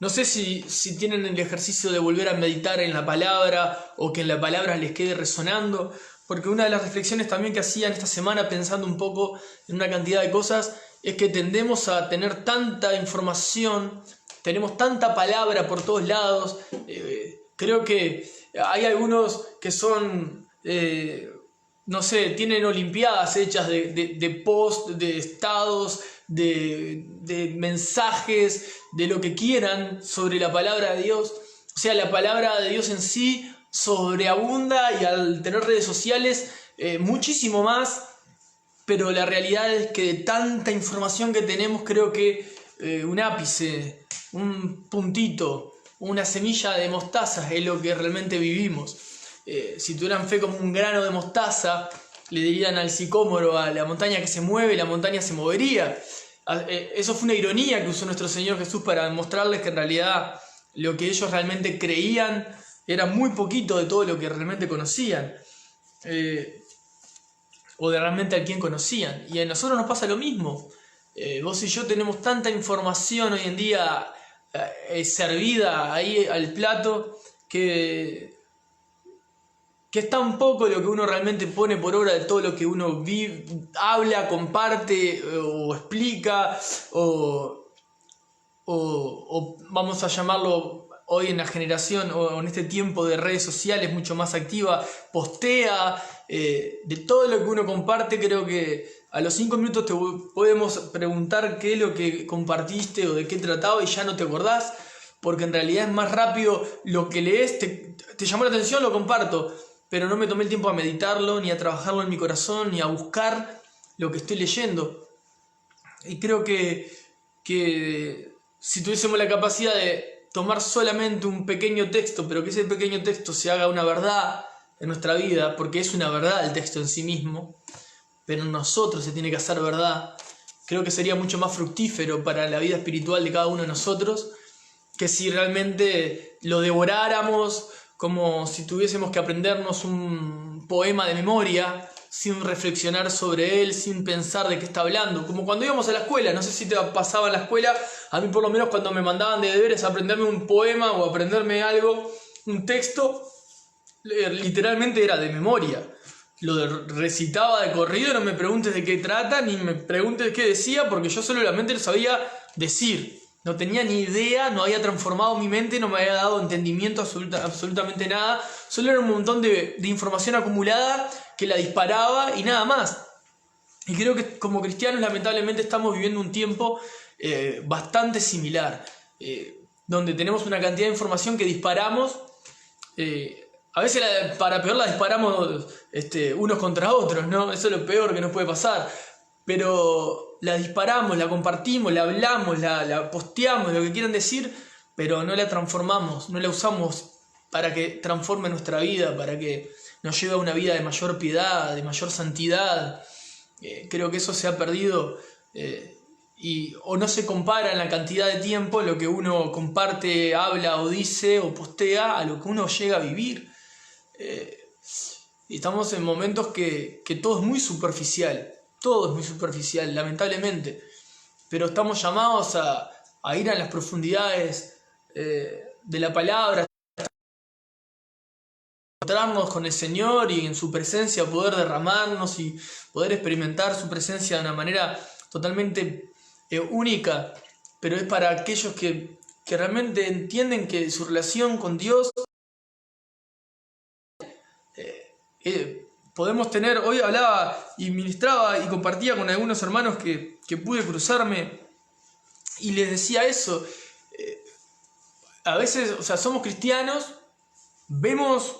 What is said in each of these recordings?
No sé si tienen el ejercicio de volver a meditar en la palabra o que en la palabra les quede resonando, porque una de las reflexiones también que hacían esta semana pensando un poco en una cantidad de cosas es que tendemos a tener tanta información, tenemos tanta palabra por todos lados. Creo que hay algunos que son, no sé, tienen olimpiadas hechas de post, de estados, de mensajes, de lo que quieran sobre la palabra de Dios. O sea, la palabra de Dios en sí sobreabunda y al tener redes sociales muchísimo más, pero la realidad es que de tanta información que tenemos, creo que un ápice, un puntito, una semilla de mostaza es lo que realmente vivimos. Si tuvieran fe como un grano de mostaza, le dirían al sicómoro, a la montaña que se mueve, la montaña se movería. Eso fue una ironía que usó nuestro Señor Jesús para mostrarles que en realidad lo que ellos realmente creían era muy poquito de todo lo que realmente conocían, o de realmente a quien conocían. Y a nosotros nos pasa lo mismo. Vos y yo tenemos tanta información hoy en día servida ahí al plato que es tan poco lo que uno realmente pone por obra de todo lo que uno vive, habla, comparte o explica o vamos a llamarlo hoy en la generación o en este tiempo de redes sociales mucho más activa, postea. De todo lo que uno comparte, creo que a los 5 minutos te podemos preguntar qué es lo que compartiste o de qué trataba y ya no te acordás, porque en realidad es más rápido lo que lees, te llamó la atención, lo comparto, pero no me tomé el tiempo a meditarlo, ni a trabajarlo en mi corazón, ni a buscar lo que estoy leyendo. Y creo que si tuviésemos la capacidad de tomar solamente un pequeño texto, pero que ese pequeño texto se haga una verdad en nuestra vida, porque es una verdad el texto en sí mismo, pero en nosotros se tiene que hacer verdad, creo que sería mucho más fructífero para la vida espiritual de cada uno de nosotros, que si realmente lo devoráramos como si tuviésemos que aprendernos un poema de memoria, sin reflexionar sobre él, sin pensar de qué está hablando. Como cuando íbamos a la escuela, no sé si te pasaba en la escuela, a mí por lo menos cuando me mandaban de deberes a aprenderme un poema o aprenderme algo, un texto, literalmente era de memoria. Lo recitaba de corrido, no me preguntes de qué trata, ni me preguntes qué decía, porque yo solamente lo sabía decir. No tenía ni idea, no había transformado mi mente, no me había dado entendimiento absolutamente nada. Solo era un montón de información acumulada que la disparaba y nada más. Y creo que como cristianos lamentablemente estamos viviendo un tiempo bastante similar, donde tenemos una cantidad de información que disparamos. A veces para peor la disparamos unos contra otros, ¿no? Eso es lo peor que nos puede pasar. Pero la disparamos, la compartimos, la hablamos, la posteamos, lo que quieran decir, pero no la transformamos, no la usamos para que transforme nuestra vida, para que nos lleve a una vida de mayor piedad, de mayor santidad. Creo que eso se ha perdido o no se compara en la cantidad de tiempo lo que uno comparte, habla o dice o postea a lo que uno llega a vivir. Y estamos en momentos que todo es muy superficial. Todo es muy superficial, lamentablemente. Pero estamos llamados a ir a las profundidades de la palabra, encontrarnos con el Señor y en su presencia poder derramarnos y poder experimentar su presencia de una manera totalmente única. Pero es para aquellos que realmente entienden que su relación con Dios podemos tener. Hoy hablaba y ministraba y compartía con algunos hermanos que pude cruzarme y les decía eso. A veces, o sea, somos cristianos, vemos,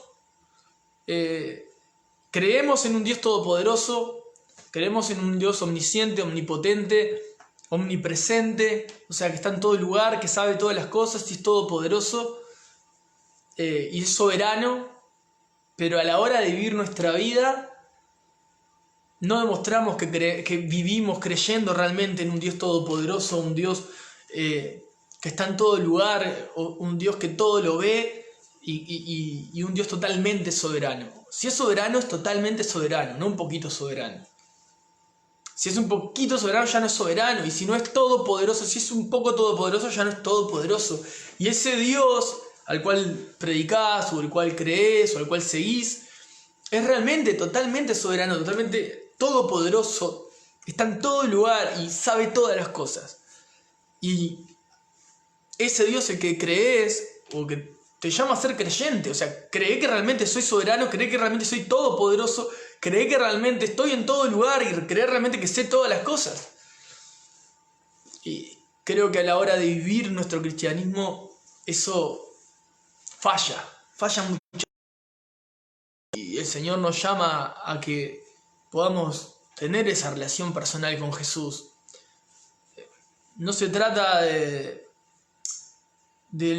creemos en un Dios todopoderoso, creemos en un Dios omnisciente, omnipotente, omnipresente, o sea, que está en todo lugar, que sabe todas las cosas y es todopoderoso y es soberano. Pero a la hora de vivir nuestra vida, no demostramos que vivimos creyendo realmente en un Dios todopoderoso, un Dios que está en todo lugar, un Dios que todo lo ve y un Dios totalmente soberano. Si es soberano, es totalmente soberano, no un poquito soberano. Si es un poquito soberano, ya no es soberano. Y si no es todopoderoso, si es un poco todopoderoso, ya no es todopoderoso. Y ese Dios al cual predicás, o el cual creés, o al cual seguís, es realmente totalmente soberano, totalmente todopoderoso. Está en todo lugar y sabe todas las cosas. Y ese Dios el que crees, o que te llama a ser creyente, o sea, cree que realmente soy soberano, cree que realmente soy todopoderoso, cree que realmente estoy en todo lugar y cree realmente que sé todas las cosas. Y creo que a la hora de vivir nuestro cristianismo, eso falla mucho. Y el Señor nos llama a que podamos tener esa relación personal con Jesús. No se trata de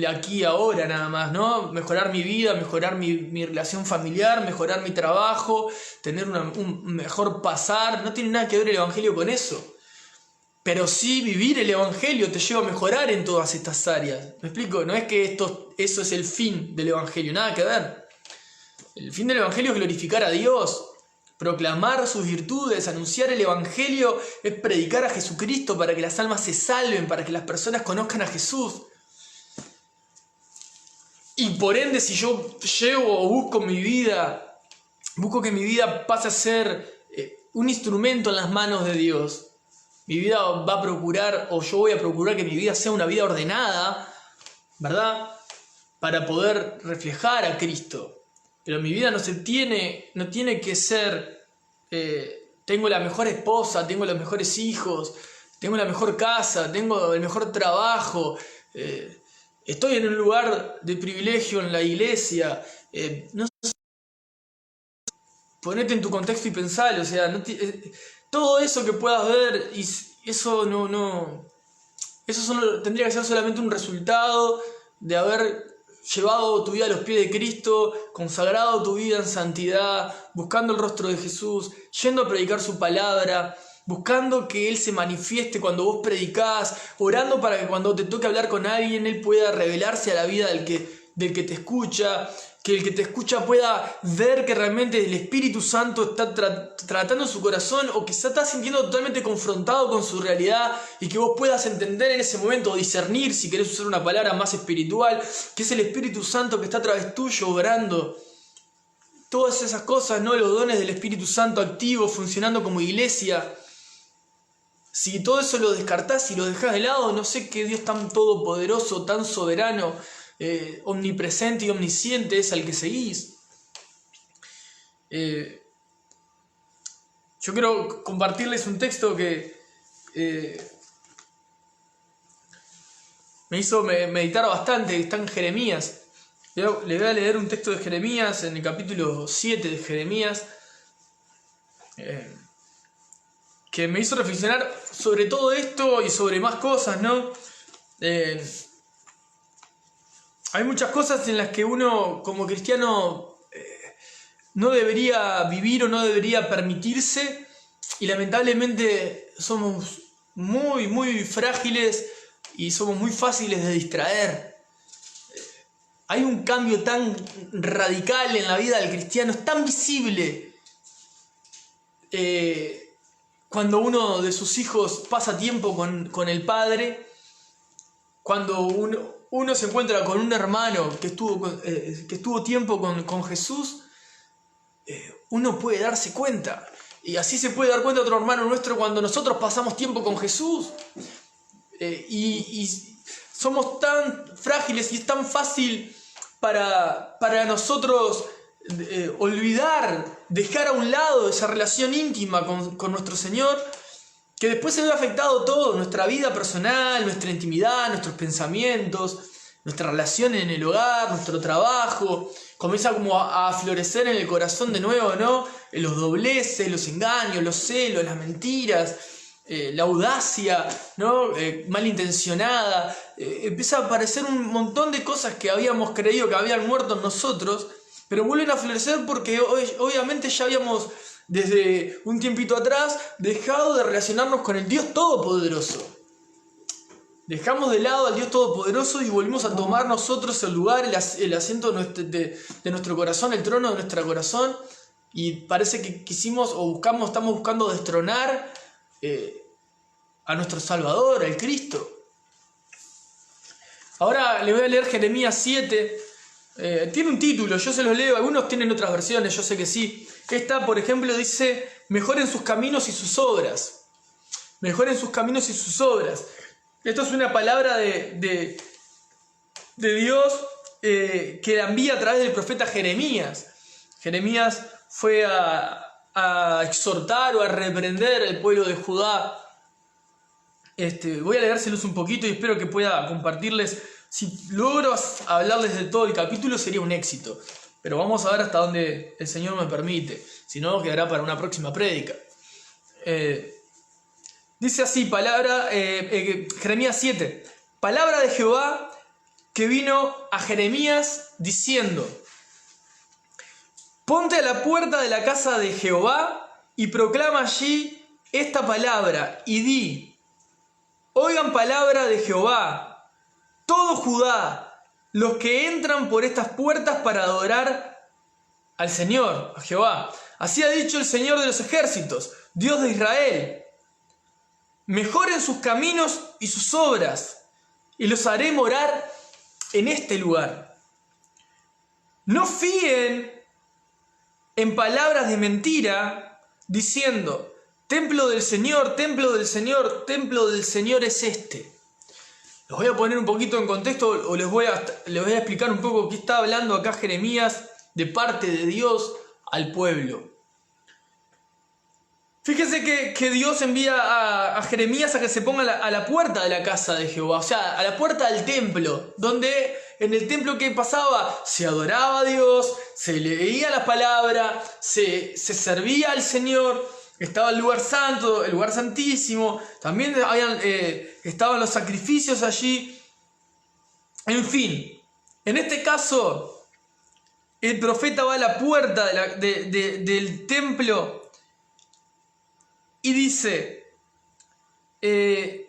aquí a ahora nada más, ¿no? Mejorar mi vida, mejorar mi relación familiar, mejorar mi trabajo, tener un mejor pasar. No tiene nada que ver el Evangelio con eso. Pero sí, vivir el Evangelio te lleva a mejorar en todas estas áreas. ¿Me explico? No es que eso es el fin del Evangelio, nada que ver. El fin del Evangelio es glorificar a Dios, proclamar sus virtudes, anunciar el Evangelio, es predicar a Jesucristo para que las almas se salven, para que las personas conozcan a Jesús. Y por ende, si yo llevo o busco que mi vida pase a ser un instrumento en las manos de Dios, mi vida va a procurar, o yo voy a procurar que mi vida sea una vida ordenada, ¿verdad? Para poder reflejar a Cristo. Pero mi vida no tiene que ser, tengo la mejor esposa, tengo los mejores hijos, tengo la mejor casa, tengo el mejor trabajo, estoy en un lugar de privilegio en la iglesia. No sé, ponete en tu contexto y pensalo, o sea, todo eso que puedas ver, y eso tendría que ser solamente un resultado de haber llevado tu vida a los pies de Cristo, consagrado tu vida en santidad, buscando el rostro de Jesús, yendo a predicar su palabra, buscando que Él se manifieste cuando vos predicás, orando para que cuando te toque hablar con alguien, Él pueda revelarse a la vida del que te escucha, que el que te escucha pueda ver que realmente el Espíritu Santo está tratando su corazón, o que se está sintiendo totalmente confrontado con su realidad, y que vos puedas entender en ese momento, o discernir, si querés usar una palabra más espiritual, que es el Espíritu Santo que está a través tuyo obrando. Todas esas cosas, ¿no? Los dones del Espíritu Santo activos, funcionando como iglesia. Si todo eso lo descartás y lo dejás de lado, no sé qué Dios tan todopoderoso, tan soberano, omnipresente y omnisciente es al que seguís. Yo quiero compartirles un texto que me hizo meditar bastante, que está en Jeremías. Les voy a leer un texto de Jeremías, en el capítulo 7 de Jeremías, que me hizo reflexionar sobre todo esto y sobre más cosas, ¿no? Hay muchas cosas en las que uno como cristiano no debería vivir o no debería permitirse, y lamentablemente somos muy, muy frágiles y somos muy fáciles de distraer. Hay un cambio tan radical en la vida del cristiano, es tan visible cuando uno de sus hijos pasa tiempo con el padre, cuando uno se encuentra con un hermano que estuvo tiempo con Jesús, uno puede darse cuenta. Y así se puede dar cuenta otro hermano nuestro cuando nosotros pasamos tiempo con Jesús. Y somos tan frágiles y es tan fácil para nosotros olvidar, dejar a un lado esa relación íntima con nuestro Señor, que después se ve afectado todo, nuestra vida personal, nuestra intimidad, nuestros pensamientos, nuestra relación en el hogar, nuestro trabajo. Comienza como a florecer en el corazón de nuevo, ¿no? Los dobleces, los engaños, los celos, las mentiras, la audacia, ¿no? Malintencionada. Empieza a aparecer un montón de cosas que habíamos creído que habían muerto en nosotros, pero vuelven a florecer porque obviamente ya habíamos, desde un tiempito atrás, dejado de relacionarnos con el Dios Todopoderoso. Dejamos de lado al Dios Todopoderoso y volvimos a tomar nosotros el lugar, el asiento de nuestro corazón, el trono de nuestro corazón, y parece que quisimos o estamos buscando destronar a nuestro Salvador, al Cristo. Ahora le voy a leer Jeremías 7. Tiene un título, yo se los leo, algunos tienen otras versiones, yo sé que sí. Esta, por ejemplo, dice: mejoren sus caminos y sus obras. Mejoren sus caminos y sus obras. Esto es una palabra de Dios que la envía a través del profeta Jeremías. Jeremías fue a exhortar o a reprender al pueblo de Judá. Voy a leérselos un poquito y espero que pueda compartirles. Si logro hablarles de todo el capítulo sería un éxito, pero vamos a ver hasta dónde el Señor me permite, si no quedará para una próxima prédica. Dice así, Jeremías 7, palabra de Jehová que vino a Jeremías diciendo: ponte a la puerta de la casa de Jehová y proclama allí esta palabra y di: oigan palabra de Jehová, todo Judá, los que entran por estas puertas para adorar al Señor, a Jehová. Así ha dicho el Señor de los ejércitos, Dios de Israel: mejoren sus caminos y sus obras, y los haré morar en este lugar. No fíen en palabras de mentira, diciendo: templo del Señor, templo del Señor, templo del Señor es este. Los voy a poner un poquito en contexto, o les voy a explicar un poco qué está hablando acá Jeremías de parte de Dios al pueblo. Fíjense que Dios envía a Jeremías a que se ponga a la puerta de la casa de Jehová, o sea, a la puerta del templo, donde en el templo que pasaba se adoraba a Dios, se leía la palabra, se servía al Señor. Estaba el lugar santo, el lugar santísimo, también estaban los sacrificios allí. En fin, en este caso, el profeta va a la puerta del templo y dice, dice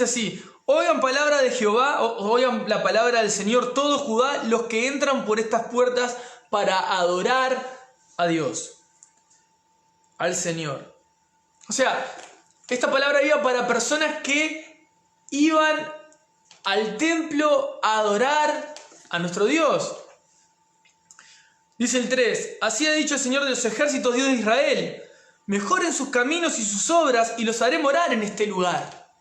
así: oigan palabra de Jehová, oigan la palabra del Señor, todo Judá, los que entran por estas puertas para adorar a Dios, al Señor. O sea, esta palabra iba para personas que iban al templo a adorar a nuestro Dios. Dice el 3, así ha dicho el Señor de los ejércitos, Dios de Israel: mejoren sus caminos y sus obras, y los haré morar en este lugar.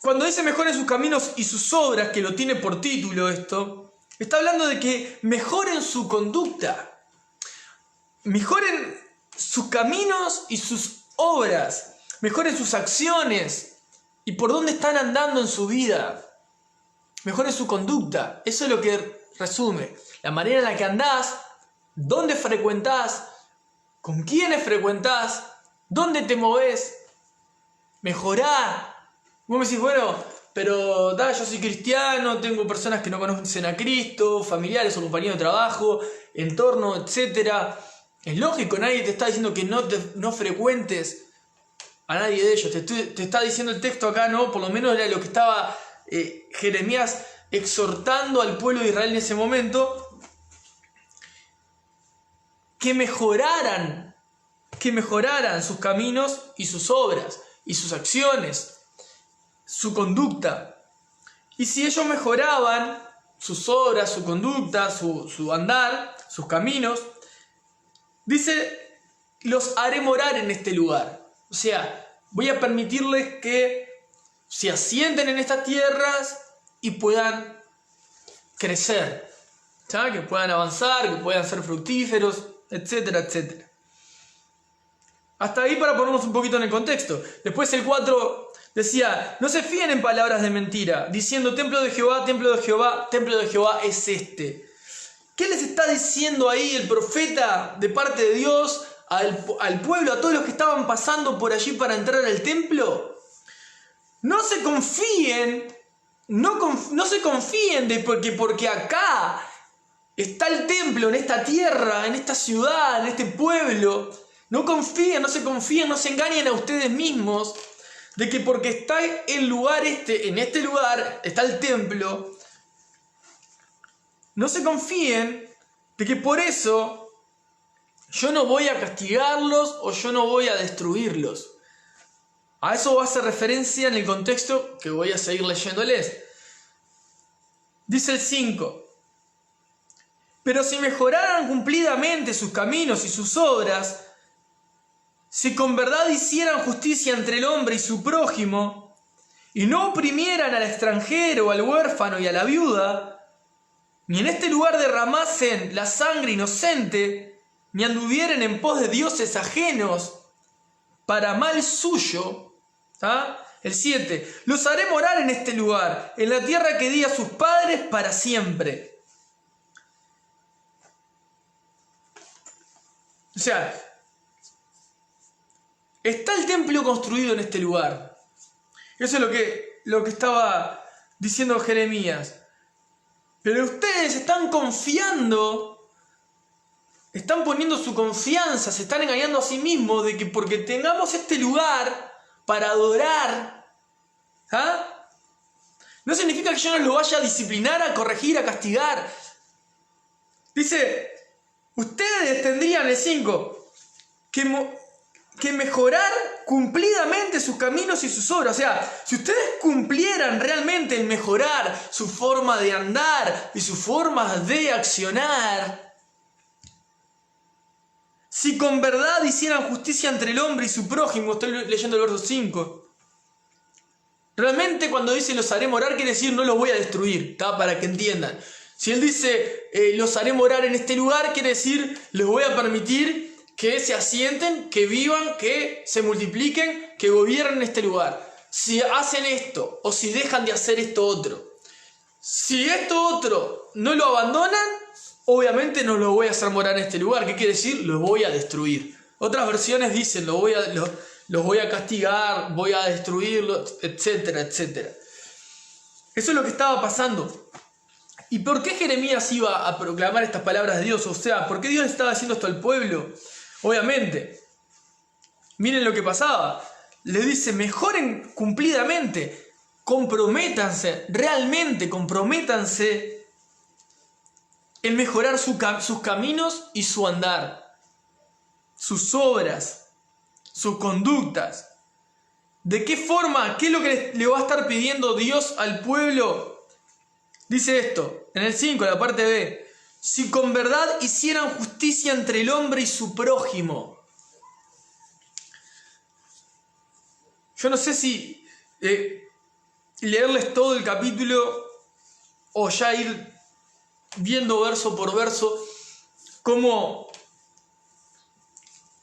Cuando dice mejoren sus caminos y sus obras, que lo tiene por título esto, está hablando de que mejoren su conducta. Mejoren sus caminos y sus obras. Mejoren sus acciones y por dónde están andando en su vida. Mejoren su conducta. Eso es lo que resume. La manera en la que andás, dónde frecuentás, con quiénes frecuentás, dónde te movés. Mejorar. Vos me decís, bueno, pero yo soy cristiano, tengo personas que no conocen a Cristo, familiares o compañeros de trabajo, entorno, etcétera. Es lógico, nadie te está diciendo que no frecuentes a nadie de ellos. Te está diciendo el texto acá, ¿no? Por lo menos era lo que estaba Jeremías exhortando al pueblo de Israel en ese momento. Que mejoraran sus caminos y sus obras, y sus acciones, su conducta. Y si ellos mejoraban sus obras, su conducta, su andar, sus caminos, dice, los haré morar en este lugar. O sea, voy a permitirles que se asienten en estas tierras y puedan crecer, ¿sabes? Que puedan avanzar, que puedan ser fructíferos, etcétera, etcétera. Hasta ahí para ponernos un poquito en el contexto. Después el 4 decía, no se fíen en palabras de mentira, diciendo templo de Jehová, templo de Jehová, templo de Jehová es este. ¿Qué les está diciendo ahí el profeta de parte de Dios al pueblo, a todos los que estaban pasando por allí para entrar al templo? No se confíen, no se confíen de porque acá está el templo, en esta tierra, en esta ciudad, en este pueblo. No confíen, no se confíen, no se engañen a ustedes mismos de que porque está el lugar en este lugar está el templo. No se confíen de que por eso yo no voy a castigarlos o yo no voy a destruirlos. A eso va a hacer referencia en el contexto que voy a seguir leyéndoles. Dice el 5. Pero si mejoraran cumplidamente sus caminos y sus obras, si con verdad hicieran justicia entre el hombre y su prójimo, y no oprimieran al extranjero, al huérfano y a la viuda, ni en este lugar derramasen la sangre inocente, ni anduvieren en pos de dioses ajenos para mal suyo, el 7, los haré morar en este lugar, en la tierra que di a sus padres para siempre. O sea, está el templo construido en este lugar. Eso es lo que estaba diciendo Jeremías. Pero ustedes están confiando, están poniendo su confianza, se están engañando a sí mismos de que porque tengamos este lugar para adorar, no significa que yo no lo vaya a disciplinar, a corregir, a castigar. Dice, ustedes tendrían, el 5, que mejorar cumplidamente sus caminos y sus obras. O sea, si ustedes cumplieran realmente el mejorar su forma de andar y su forma de accionar, si con verdad hicieran justicia entre el hombre y su prójimo, estoy leyendo el verso 5. Realmente cuando dice los haré morar, quiere decir no los voy a destruir, para que entiendan. Si él dice los haré morar en este lugar, quiere decir les voy a permitir que se asienten, que vivan, que se multipliquen, que gobiernen este lugar. Si hacen esto o si dejan de hacer esto otro. Si esto otro no lo abandonan, obviamente no lo voy a hacer morar en este lugar. ¿Qué quiere decir? Los voy a destruir. Otras versiones dicen los voy a castigar, voy a destruirlos, etcétera, etcétera. Eso es lo que estaba pasando. ¿Y por qué Jeremías iba a proclamar estas palabras de Dios? O sea, ¿por qué Dios estaba haciendo esto al pueblo? Obviamente. Miren lo que pasaba. Le dice, mejoren cumplidamente, comprométanse, realmente comprométanse en mejorar sus caminos y su andar, sus obras, sus conductas. ¿De qué forma? ¿Qué es lo que le va a estar pidiendo Dios al pueblo? Dice esto, en el 5, la parte B. Si con verdad hicieran justicia entre el hombre y su prójimo. Yo no sé si leerles todo el capítulo o ya ir viendo verso por verso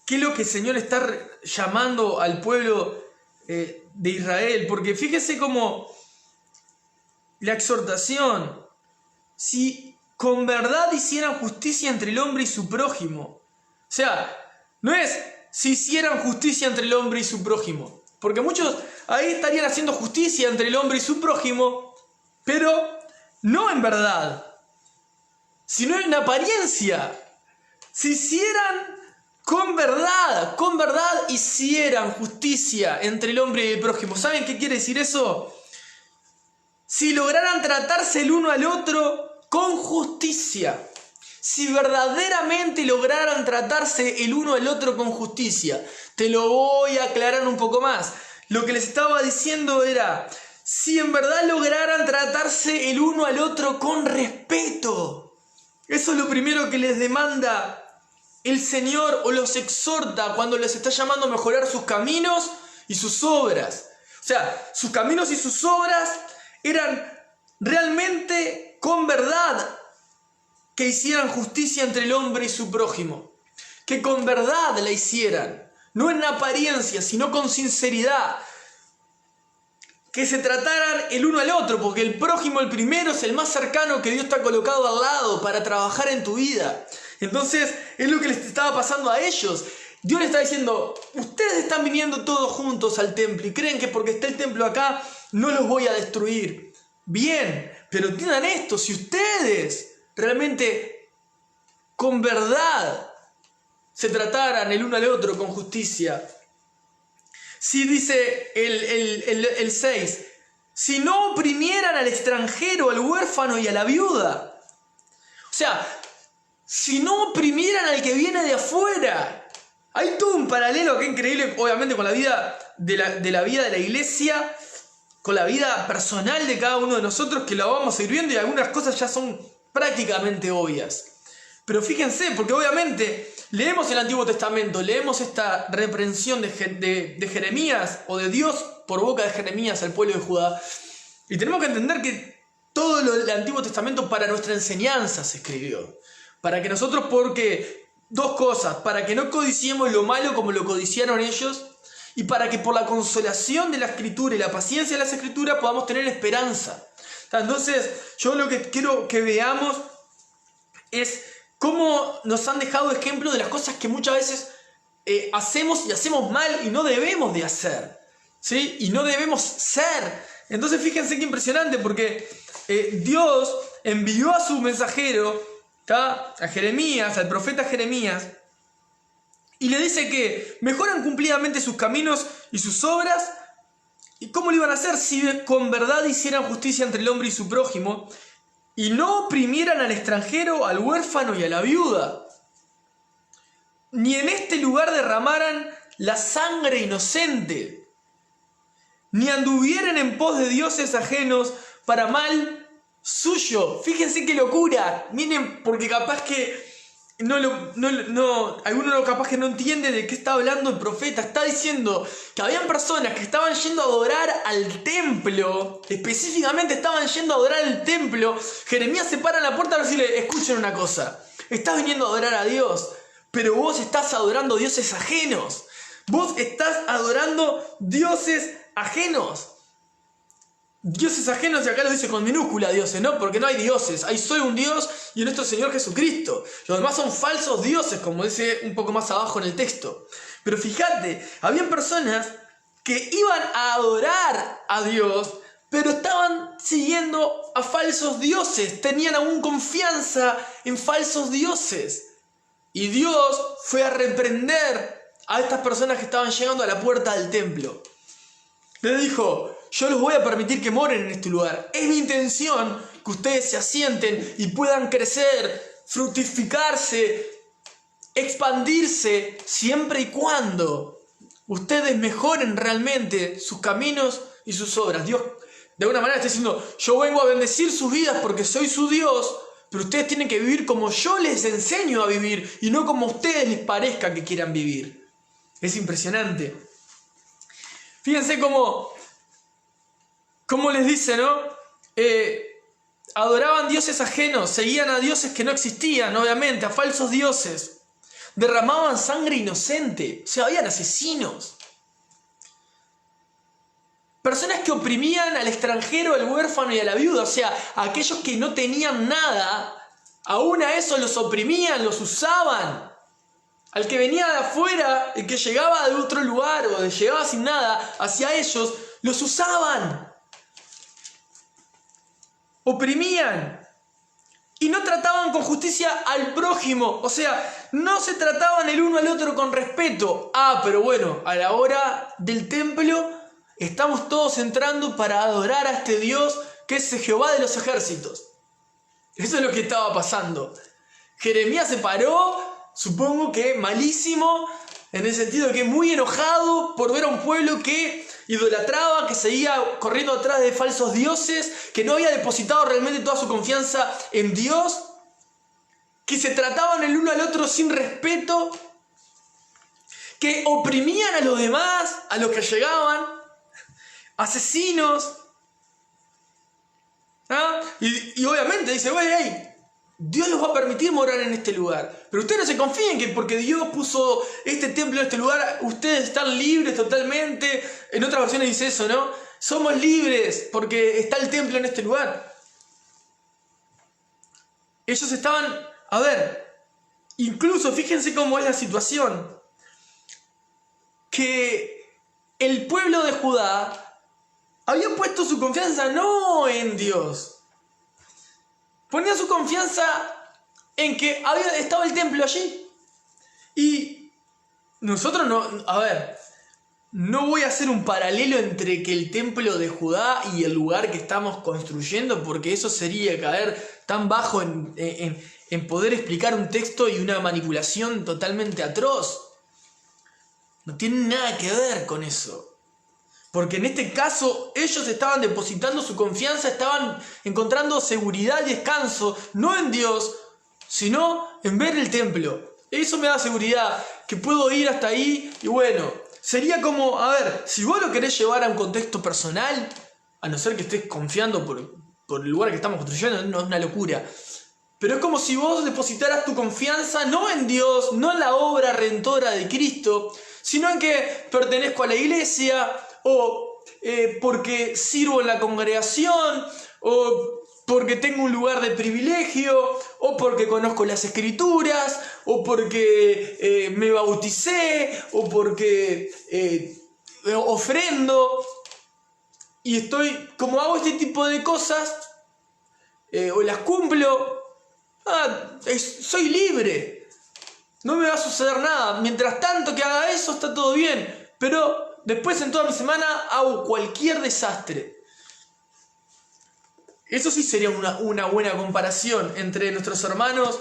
qué es lo que el Señor está llamando al pueblo de Israel. Porque fíjese cómo la exhortación, si con verdad hicieran justicia entre el hombre y su prójimo. O sea, no es si hicieran justicia entre el hombre y su prójimo. Porque muchos ahí estarían haciendo justicia entre el hombre y su prójimo, pero no en verdad, sino en apariencia. Si hicieran con verdad hicieran justicia entre el hombre y el prójimo. ¿Saben qué quiere decir eso? Si lograran tratarse el uno al otro con justicia. Si verdaderamente lograran tratarse el uno al otro con justicia. Te lo voy a aclarar un poco más. Lo que les estaba diciendo era, si en verdad lograran tratarse el uno al otro con respeto. Eso es lo primero que les demanda el Señor o los exhorta cuando les está llamando a mejorar sus caminos y sus obras. O sea, sus caminos y sus obras eran realmente con verdad, que hicieran justicia entre el hombre y su prójimo. Que con verdad la hicieran, no en apariencia, sino con sinceridad. Que se trataran el uno al otro, porque el prójimo, el primero, es el más cercano que Dios te ha colocado al lado para trabajar en tu vida. Entonces, es lo que les estaba pasando a ellos. Dios les está diciendo, ustedes están viniendo todos juntos al templo y creen que porque está el templo acá, no los voy a destruir. Bien, pero entiendan esto, si ustedes realmente con verdad se trataran el uno al otro con justicia. Si dice el 6, si no oprimieran al extranjero, al huérfano y a la viuda. O sea, si no oprimieran al que viene de afuera. Hay todo un paralelo acá increíble, obviamente, con la vida de la vida de la iglesia, con la vida personal de cada uno de nosotros, que la vamos a ir viendo, y algunas cosas ya son prácticamente obvias. Pero fíjense, porque obviamente leemos el Antiguo Testamento, leemos esta reprensión de Jeremías, o de Dios por boca de Jeremías al pueblo de Judá, y tenemos que entender que todo el Antiguo Testamento para nuestra enseñanza se escribió. Para que nosotros, porque dos cosas, para que no codiciemos lo malo como lo codiciaron ellos, y para que por la consolación de la Escritura y la paciencia de las Escrituras podamos tener esperanza. Entonces, yo lo que quiero que veamos es cómo nos han dejado ejemplo de las cosas que muchas veces hacemos y hacemos mal y no debemos de hacer, ¿sí? Y no debemos ser. Entonces fíjense qué impresionante, porque Dios envió a su mensajero, ¿tá?, a Jeremías, al profeta Jeremías, y le dice que mejoran cumplidamente sus caminos y sus obras. ¿Y cómo lo iban a hacer? Si con verdad hicieran justicia entre el hombre y su prójimo, y no oprimieran al extranjero, al huérfano y a la viuda, ni en este lugar derramaran la sangre inocente, ni anduvieran en pos de dioses ajenos para mal suyo. Fíjense qué locura. Miren, porque capaz que alguno capaz que no entiende de qué está hablando el profeta. Está diciendo que habían personas que estaban yendo a adorar al templo, específicamente estaban yendo a adorar al templo. Jeremías se para en la puerta a decirle: escuchen una cosa, estás viniendo a adorar a Dios, pero vos estás adorando dioses ajenos. Vos estás adorando dioses ajenos. Dioses ajenos, y acá lo dice con minúscula dioses, ¿no? Porque no hay dioses, hay solo un Dios y nuestro Señor Jesucristo. Los demás son falsos dioses, como dice un poco más abajo en el texto. Pero fíjate, habían personas que iban a adorar a Dios, pero estaban siguiendo a falsos dioses, tenían aún confianza en falsos dioses. Y Dios fue a reprender a estas personas que estaban llegando a la puerta del templo. Les dijo: yo los voy a permitir que moren en este lugar. Es mi intención que ustedes se asienten y puedan crecer, fructificarse, expandirse, siempre y cuando ustedes mejoren realmente sus caminos y sus obras. Dios de alguna manera está diciendo: yo vengo a bendecir sus vidas porque soy su Dios, pero ustedes tienen que vivir como yo les enseño a vivir y no como a ustedes les parezca que quieran vivir. Es impresionante. Fíjense cómo les dice, ¿no? Adoraban dioses ajenos, seguían a dioses que no existían, obviamente, a falsos dioses. Derramaban sangre inocente, o sea, habían asesinos. Personas que oprimían al extranjero, al huérfano y a la viuda, o sea, a aquellos que no tenían nada, aún a esos los oprimían, los usaban. Al que venía de afuera, el que llegaba de otro lugar o llegaba sin nada, hacia ellos, los usaban. Oprimían. Y no trataban con justicia al prójimo. O sea, no se trataban el uno al otro con respeto. Pero bueno, a la hora del templo estamos todos entrando para adorar a este Dios que es Jehová de los ejércitos. Eso es lo que estaba pasando. Jeremías se paró, supongo que malísimo, en el sentido de que muy enojado por ver a un pueblo que idolatraba, que seguía corriendo atrás de falsos dioses, que no había depositado realmente toda su confianza en Dios, que se trataban el uno al otro sin respeto, que oprimían a los demás, a los que llegaban, asesinos. Y obviamente dice: hey, Dios los va a permitir morar en este lugar, pero ustedes no se confíen que porque Dios puso este templo en este lugar, ustedes están libres totalmente. En otras versiones dice eso, ¿no? Somos libres porque está el templo en este lugar. Ellos estaban, incluso fíjense cómo es la situación, que el pueblo de Judá había puesto su confianza no en Dios. Ponía su confianza en que estaba el templo allí. Y nosotros no voy a hacer un paralelo entre que el templo de Judá y el lugar que estamos construyendo, porque eso sería caer tan bajo en en poder explicar un texto y una manipulación totalmente atroz. No tiene nada que ver con eso. Porque en este caso ellos estaban depositando su confianza, estaban encontrando seguridad y descanso, no en Dios, sino en ver el templo. Eso me da seguridad, que puedo ir hasta ahí y bueno, sería como, a ver, si vos lo querés llevar a un contexto personal, a no ser que estés confiando por el lugar que estamos construyendo, no es una locura. Pero es como si vos depositaras tu confianza no en Dios, no en la obra redentora de Cristo, sino en que pertenezco a la iglesia, o porque sirvo en la congregación, o porque tengo un lugar de privilegio, o porque conozco las escrituras, o porque me bauticé, o porque ofrendo, y estoy, como hago este tipo de cosas, o las cumplo, soy libre, no me va a suceder nada. Mientras tanto que haga eso está todo bien, pero después en toda mi semana hago cualquier desastre. Eso sí sería una buena comparación entre nuestros hermanos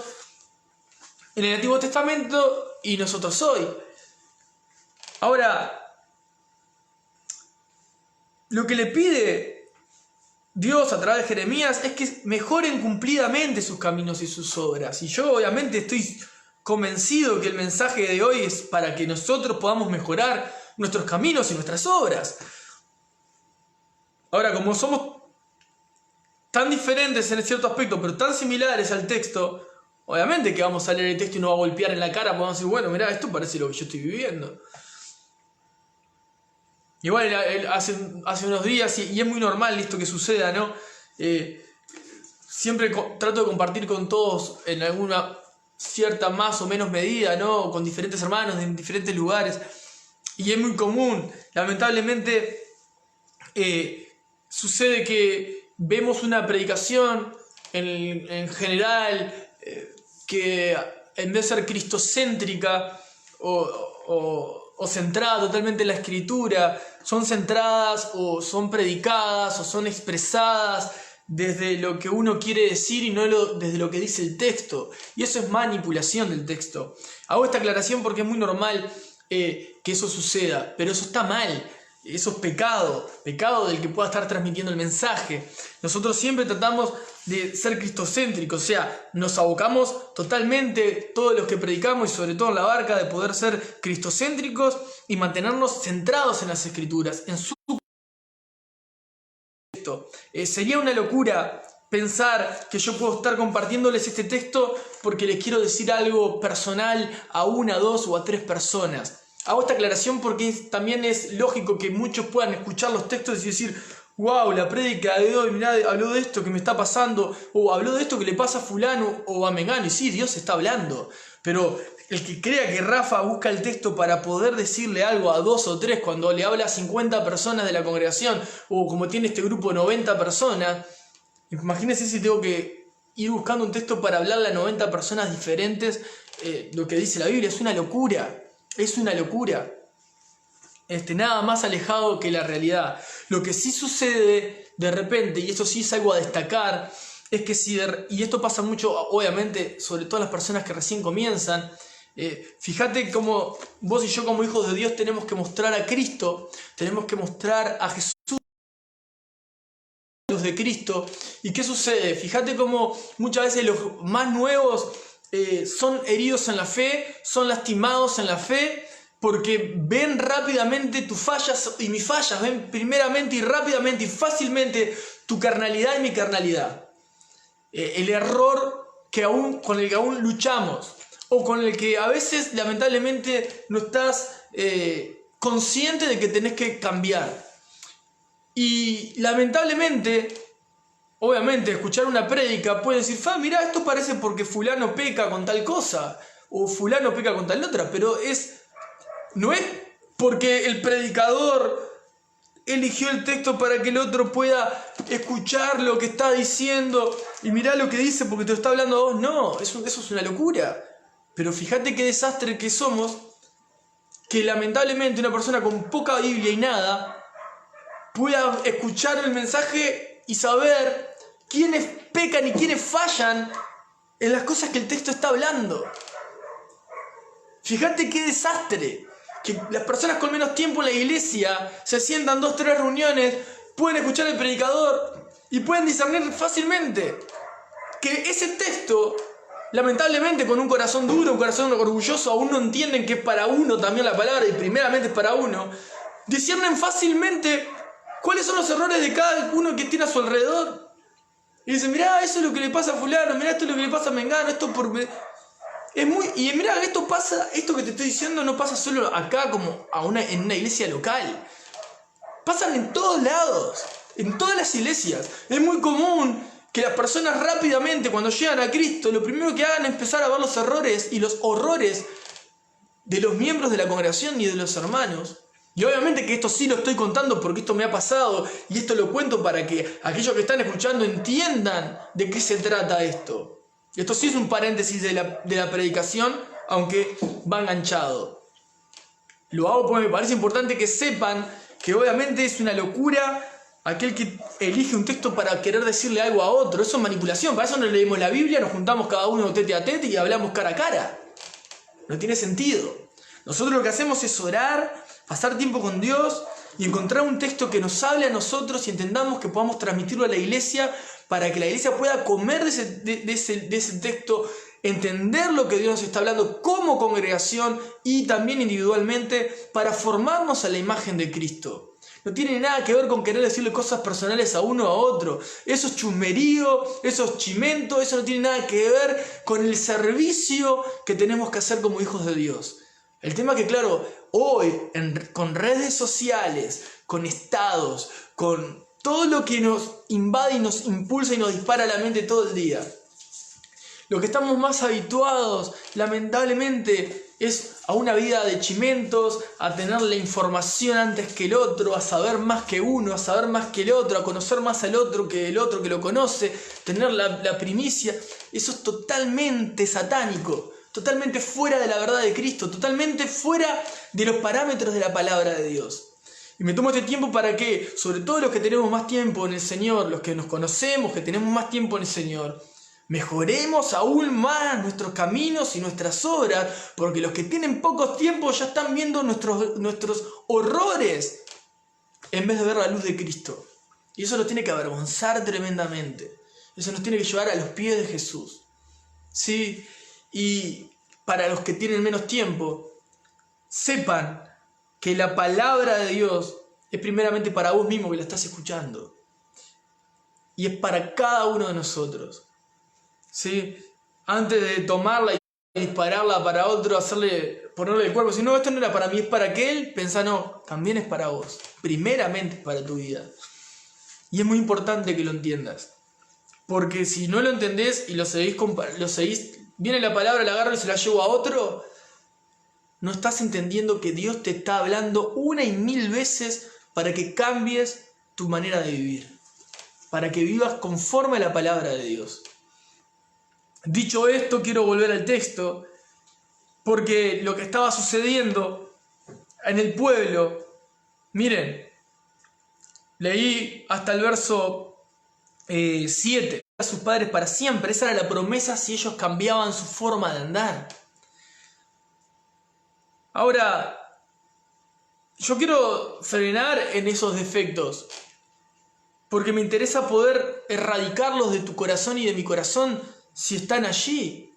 en el Antiguo Testamento y nosotros hoy. Ahora, lo que le pide Dios a través de Jeremías es que mejoren cumplidamente sus caminos y sus obras. Y yo obviamente estoy convencido que el mensaje de hoy es para que nosotros podamos mejorar nuestros caminos y nuestras obras. Ahora, como somos tan diferentes en cierto aspecto, pero tan similares al texto, obviamente que vamos a leer el texto y nos va a golpear en la cara, podemos decir, bueno, mirá, esto parece lo que yo estoy viviendo. Igual hace unos días, y es muy normal esto que suceda, ¿no? Siempre trato de compartir con todos en alguna cierta más o menos medida, ¿no? Con diferentes hermanos en diferentes lugares. Y es muy común, lamentablemente, sucede que vemos una predicación en general que en vez de ser cristocéntrica o centrada totalmente en la escritura, son centradas o son predicadas o son expresadas desde lo que uno quiere decir y no desde lo que dice el texto. Y eso es manipulación del texto. Hago esta aclaración porque es muy normal que eso suceda, pero eso está mal. Eso es pecado del que pueda estar transmitiendo el mensaje. Nosotros siempre tratamos de ser cristocéntricos, o sea, nos abocamos totalmente, todos los que predicamos y sobre todo en la barca, de poder ser cristocéntricos y mantenernos centrados en las escrituras, en su texto. Sería una locura pensar que yo puedo estar compartiéndoles este texto porque les quiero decir algo personal a una, dos o a tres personas. Hago esta aclaración porque también es lógico que muchos puedan escuchar los textos y decir, wow, la prédica de hoy, mirá, habló de esto que me está pasando, o habló de esto que le pasa a fulano o a mengano. Y sí, Dios está hablando, pero el que crea que Rafa busca el texto para poder decirle algo a dos o tres cuando le habla a 50 personas de la congregación, o como tiene este grupo de 90 personas, imagínense si tengo que ir buscando un texto para hablarle a 90 personas diferentes lo que dice la Biblia. Es una locura. Es una locura. Nada más alejado que la realidad. Lo que sí sucede de repente, y esto sí es algo a destacar, es que y esto pasa mucho, obviamente, sobre todo las personas que recién comienzan, fíjate cómo vos y yo como hijos de Dios tenemos que mostrar a Cristo, tenemos que mostrar a Jesús, de Cristo. ¿Y qué sucede? Fíjate cómo muchas veces los más nuevos son heridos en la fe, son lastimados en la fe, porque ven rápidamente tus fallas y mis fallas, ven primeramente y rápidamente y fácilmente tu carnalidad y mi carnalidad. El error con el que aún luchamos, o con el que a veces lamentablemente no estás consciente de que tenés que cambiar. Y lamentablemente, obviamente, escuchar una prédica puede decir, mirá, esto parece porque fulano peca con tal cosa, o fulano peca con tal otra, pero no es porque el predicador eligió el texto para que el otro pueda escuchar lo que está diciendo y mirá lo que dice porque te lo está hablando a vos. No, eso es una locura. Pero fíjate qué desastre que somos, que lamentablemente una persona con poca Biblia y nada pueda escuchar el mensaje y saber quiénes pecan y quiénes fallan en las cosas que el texto está hablando. Fíjate qué desastre. Que las personas con menos tiempo en la iglesia se sientan 2 o 3 reuniones, pueden escuchar al predicador y pueden discernir fácilmente que ese texto, lamentablemente con un corazón duro, un corazón orgulloso, aún no entienden que es para uno también la palabra y primeramente es para uno, disciernen fácilmente cuáles son los errores de cada uno que tiene a su alrededor. Y dicen, mirá, eso es lo que le pasa a fulano, mirá, esto es lo que le pasa a Mengano, esto por... Y mirá, esto que te estoy diciendo no pasa solo acá como en una iglesia local. Pasan en todos lados, en todas las iglesias. Es muy común que las personas rápidamente, cuando llegan a Cristo, lo primero que hagan es empezar a ver los errores y los horrores de los miembros de la congregación y de los hermanos. Y obviamente que esto sí lo estoy contando porque esto me ha pasado y esto lo cuento para que aquellos que están escuchando entiendan de qué se trata esto. Esto sí es un paréntesis de la predicación, aunque va enganchado. Lo hago porque me parece importante que sepan que obviamente es una locura aquel que elige un texto para querer decirle algo a otro. Eso es manipulación. Para eso no leemos la Biblia, nos juntamos cada uno tete a tete y hablamos cara a cara. No tiene sentido. Nosotros lo que hacemos es orar, pasar tiempo con Dios y encontrar un texto que nos hable a nosotros y entendamos que podamos transmitirlo a la iglesia para que la iglesia pueda comer de ese texto, entender lo que Dios nos está hablando como congregación y también individualmente para formarnos a la imagen de Cristo. No tiene nada que ver con querer decirle cosas personales a uno o a otro. Eso es chusmerío, eso es chimento, eso no tiene nada que ver con el servicio que tenemos que hacer como hijos de Dios. El tema es que, claro, hoy con redes sociales, con estados, con todo lo que nos invade y nos impulsa y nos dispara la mente todo el día, lo que estamos más habituados, lamentablemente, es a una vida de chimentos, a tener la información antes que el otro, a saber más que uno, a saber más que el otro, a conocer más al otro que el otro que lo conoce, tener la primicia. Eso es totalmente satánico, totalmente fuera de la verdad de Cristo, totalmente fuera de los parámetros de la palabra de Dios. Y me tomo este tiempo para que, sobre todo los que tenemos más tiempo en el Señor, los que nos conocemos, que tenemos más tiempo en el Señor, mejoremos aún más nuestros caminos y nuestras obras, porque los que tienen poco tiempo ya están viendo nuestros horrores en vez de ver la luz de Cristo. Y eso nos tiene que avergonzar tremendamente. Eso nos tiene que llevar a los pies de Jesús. ¿Sí? Y para los que tienen menos tiempo, sepan que la palabra de Dios es primeramente para vos mismo que la estás escuchando. Y es para cada uno de nosotros. ¿Sí? Antes de tomarla y dispararla para otro, ponerle el cuerpo, si no, esto no era para mí, es para aquel, pensá, no, también es para vos, primeramente es para tu vida. Y es muy importante que lo entiendas, porque si no lo entendés y lo seguís, viene la palabra, la agarro y se la llevo a otro, no estás entendiendo que Dios te está hablando una y mil veces para que cambies tu manera de vivir, para que vivas conforme a la palabra de Dios. Dicho esto, quiero volver al texto, porque lo que estaba sucediendo en el pueblo, miren, leí hasta el verso 7, a sus padres para siempre, esa era la promesa si ellos cambiaban su forma de andar. Ahora, yo quiero frenar en esos defectos, porque me interesa poder erradicarlos de tu corazón y de mi corazón si están allí.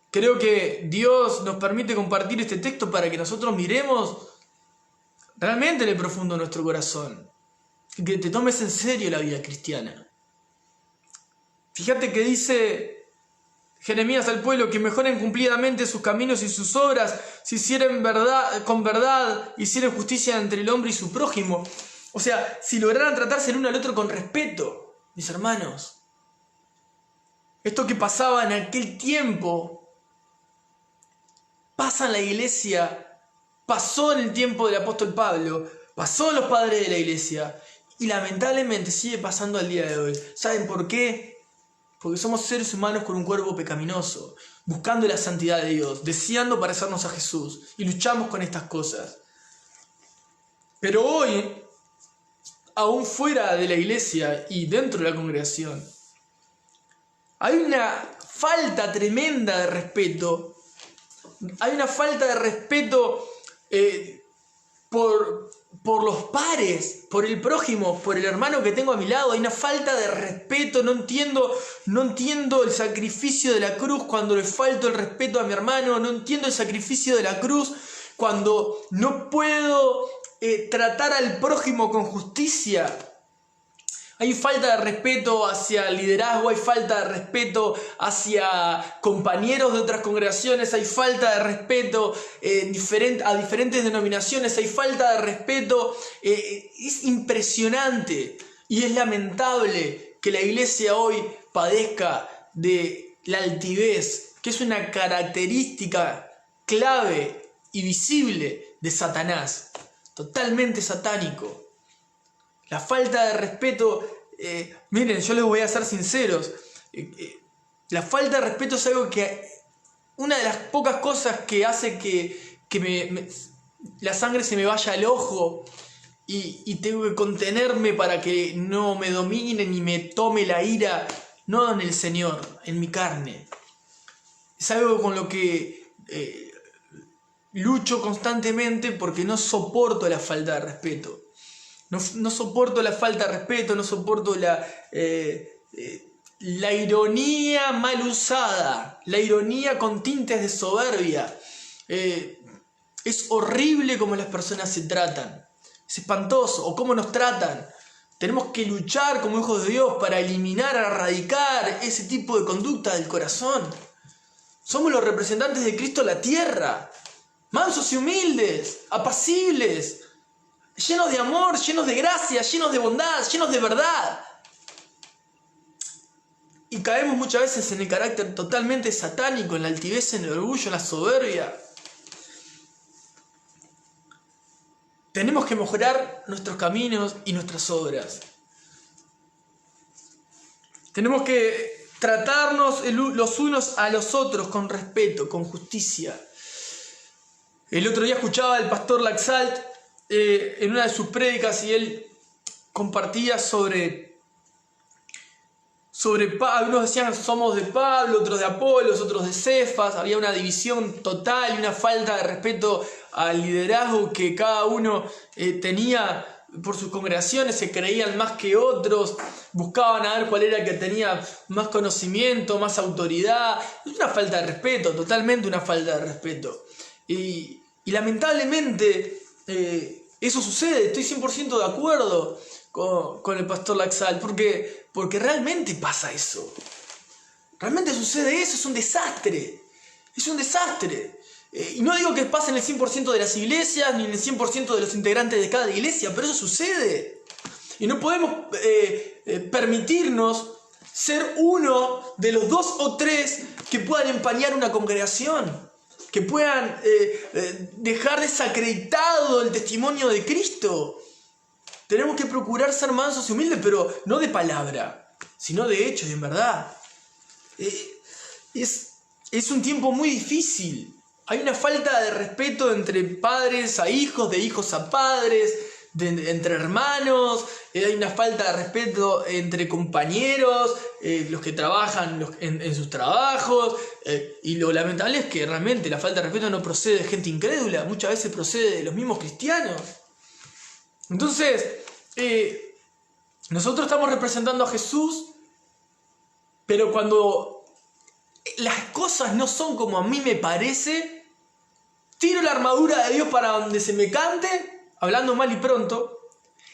Creo que Dios nos permite compartir este texto para que nosotros miremos realmente en el profundo de nuestro corazón y que te tomes en serio la vida cristiana. Fíjate que dice Jeremías al pueblo que mejoren cumplidamente sus caminos y sus obras, si hicieren con verdad, hicieran justicia entre el hombre y su prójimo. O sea, si lograran tratarse el uno al otro con respeto, mis hermanos. Esto que pasaba en aquel tiempo pasa en la iglesia, pasó en el tiempo del apóstol Pablo, pasó en los padres de la iglesia y lamentablemente sigue pasando al día de hoy. ¿Saben por qué? Porque somos seres humanos con un cuerpo pecaminoso, buscando la santidad de Dios, deseando parecernos a Jesús y luchamos con estas cosas. Pero hoy, aún fuera de la iglesia y dentro de la congregación, Hay una falta tremenda de respeto. Hay una falta de respeto por los pares, por el prójimo, por el hermano que tengo a mi lado. Hay una falta de respeto. No entiendo el sacrificio de la cruz cuando le falto el respeto a mi hermano. No entiendo el sacrificio de la cruz cuando no puedo tratar al prójimo con justicia. Hay falta de respeto hacia el liderazgo, hay falta de respeto hacia compañeros de otras congregaciones, hay falta de respeto a diferentes denominaciones, hay falta de respeto. Es impresionante y es lamentable que la iglesia hoy padezca de la altivez, que es una característica clave y visible de Satanás, totalmente satánico. La falta de respeto, miren, yo les voy a ser sinceros, la falta de respeto es algo una de las pocas cosas que hace que la sangre se me vaya al ojo y tengo que contenerme para que no me domine ni me tome la ira, no en el Señor, en mi carne. Es algo con lo que lucho constantemente porque no soporto la falta de respeto. No soporto la falta de respeto, no soporto la ironía mal usada, la ironía con tintes de soberbia. Es horrible cómo las personas se tratan, es espantoso, o cómo nos tratan. Tenemos que luchar como hijos de Dios para eliminar, erradicar ese tipo de conducta del corazón. Somos los representantes de Cristo en la tierra, mansos y humildes, apacibles, llenos de amor, llenos de gracia, llenos de bondad, llenos de verdad. Y caemos muchas veces en el carácter totalmente satánico, en la altivez, en el orgullo, en la soberbia. Tenemos que mejorar nuestros caminos y nuestras obras. Tenemos que tratarnos los unos a los otros con respeto, con justicia. El otro día escuchaba al pastor Laxalt en una de sus prédicas y él compartía sobre algunos decían somos de Pablo, otros de Apolos, otros de Cefas. Había una división total y una falta de respeto al liderazgo que cada uno tenía por sus congregaciones. Se creían más que otros, buscaban a ver cuál era el que tenía más conocimiento, más autoridad. Es una falta de respeto, totalmente una falta de respeto. Y lamentablemente eso sucede. Estoy 100% de acuerdo con el pastor Laxalt, porque realmente pasa eso. Realmente sucede eso, es un desastre. Es un desastre. Y no digo que pase en el 100% de las iglesias, ni en el 100% de los integrantes de cada iglesia, pero eso sucede. Y no podemos permitirnos ser uno de los 2 o 3 que puedan empañar una congregación, que puedan dejar desacreditado el testimonio de Cristo. Tenemos que procurar ser mansos y humildes, pero no de palabra, sino de hechos y en verdad. Es un tiempo muy difícil. Hay una falta de respeto entre padres a hijos, de hijos a padres, entre hermanos. Hay una falta de respeto entre compañeros, los que trabajan en sus trabajos. Y lo lamentable es que realmente la falta de respeto no procede de gente incrédula, muchas veces procede de los mismos cristianos. Entonces, nosotros estamos representando a Jesús, pero cuando las cosas no son como a mí me parece, tiro la armadura de Dios para donde se me cante, hablando mal y pronto,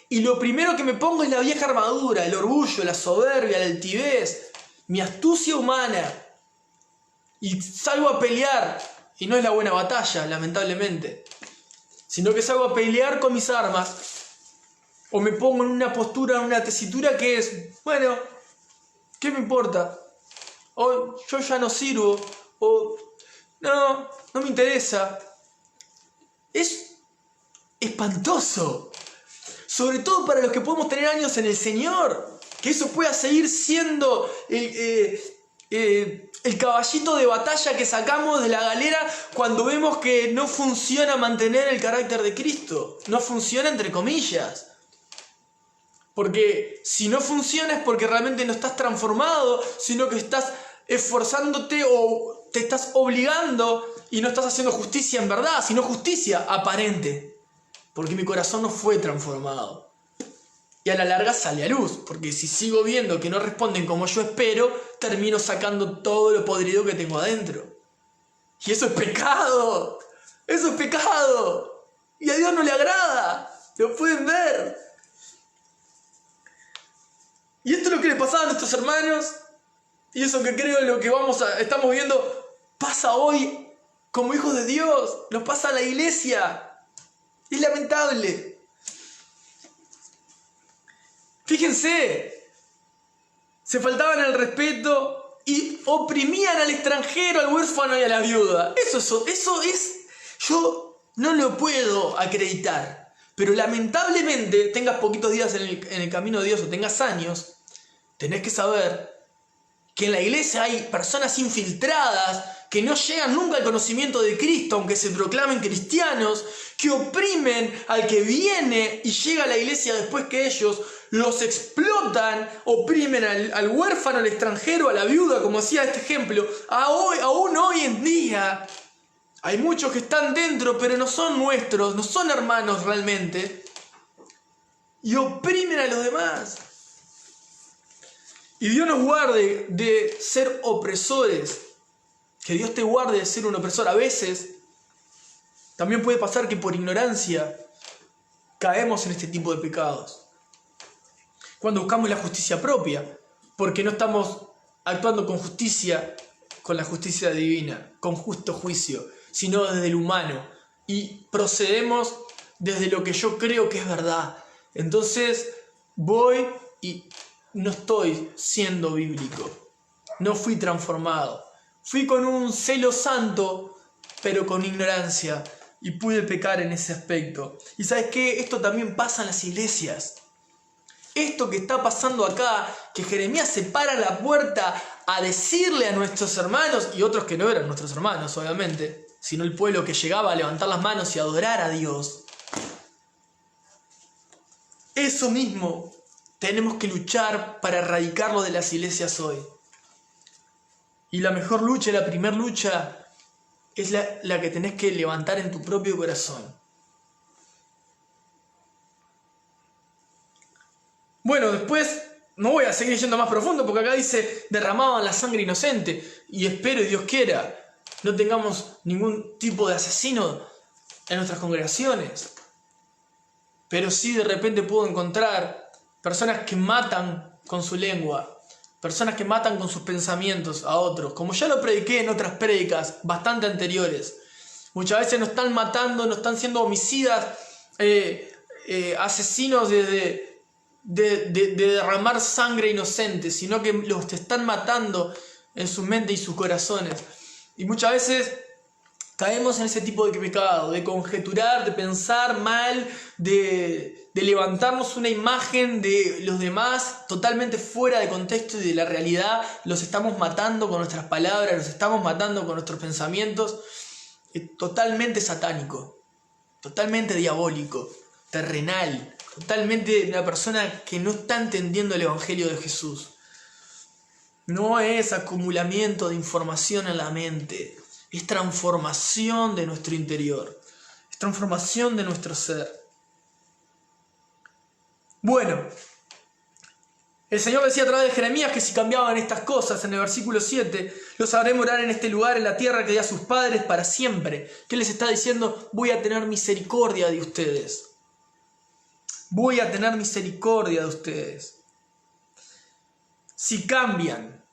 y lo primero que me pongo es la vieja armadura, el orgullo, la soberbia, la altivez, mi astucia humana, y salgo a pelear, y no es la buena batalla, lamentablemente, sino que salgo a pelear con mis armas, o me pongo en una postura, en una tesitura que es, bueno, ¿qué me importa? O yo ya no sirvo, o no me interesa. Es espantoso, sobre todo para los que podemos tener años en el Señor, que eso pueda seguir siendo el caballito de batalla que sacamos de la galera cuando vemos que no funciona mantener el carácter de Cristo, no funciona entre comillas. Porque si no funciona es porque realmente no estás transformado, sino que estás esforzándote o te estás obligando y no estás haciendo justicia en verdad, sino justicia aparente. Porque mi corazón no fue transformado. Y a la larga sale a luz, porque si sigo viendo que no responden como yo espero, termino sacando todo lo podrido que tengo adentro. Y eso es pecado. Eso es pecado. Y a Dios no le agrada. Lo pueden ver. Y esto es lo que le pasaba a nuestros hermanos. Y eso que creo lo que estamos viendo pasa hoy como hijos de Dios. Nos pasa a la iglesia. Es lamentable. Fíjense, se faltaban al respeto y oprimían al extranjero, al huérfano y a la viuda. Eso es, yo no lo puedo acreditar. Pero lamentablemente, tengas poquitos días en el camino de Dios o tengas años, tenés que saber que en la iglesia hay personas infiltradas que no llegan nunca al conocimiento de Cristo, aunque se proclamen cristianos, que oprimen al que viene y llega a la iglesia después que ellos, los explotan, oprimen al huérfano, al extranjero, a la viuda, como hacía este ejemplo. Aún hoy en día hay muchos que están dentro, pero no son nuestros, no son hermanos realmente, y oprimen a los demás. Y Dios nos guarde de ser opresores. Que Dios te guarde de ser un opresor. A veces también puede pasar que por ignorancia caemos en este tipo de pecados. Cuando buscamos la justicia propia, porque no estamos actuando con justicia, con la justicia divina, con justo juicio, sino desde el humano. Y procedemos desde lo que yo creo que es verdad. Entonces voy y no estoy siendo bíblico. No fui transformado. Fui con un celo santo, pero con ignorancia. Y pude pecar en ese aspecto. Y ¿sabes qué? Esto también pasa en las iglesias. Esto que está pasando acá, que Jeremías se para en la puerta a decirle a nuestros hermanos, y otros que no eran nuestros hermanos, obviamente, sino el pueblo que llegaba a levantar las manos y adorar a Dios. Eso mismo tenemos que luchar para erradicarlo de las iglesias hoy. Y la mejor lucha, la primera lucha, es la que tenés que levantar en tu propio corazón. Bueno, después no voy a seguir yendo más profundo porque acá dice derramaban la sangre inocente. Y espero y Dios quiera no tengamos ningún tipo de asesino en nuestras congregaciones. Pero sí de repente puedo encontrar personas que matan con su lengua. Personas que matan con sus pensamientos a otros. Como ya lo prediqué en otras prédicas bastante anteriores. Muchas veces no están matando, no están siendo homicidas, asesinos de derramar sangre inocente, sino que los están matando en su mente y sus corazones. Y muchas veces caemos en ese tipo de pecado, de conjeturar, de pensar mal, de levantarnos una imagen de los demás totalmente fuera de contexto y de la realidad. Los estamos matando con nuestras palabras, los estamos matando con nuestros pensamientos. Es totalmente satánico, totalmente diabólico, terrenal, totalmente una persona que no está entendiendo el Evangelio de Jesús. No es acumulamiento de información en la mente, es transformación de nuestro interior, es transformación de nuestro ser. Bueno, el Señor decía a través de Jeremías que si cambiaban estas cosas, en el versículo 7, los haré morar en este lugar, en la tierra que di a sus padres para siempre. ¿Qué les está diciendo? Voy a tener misericordia de ustedes. Voy a tener misericordia de ustedes. Si cambian,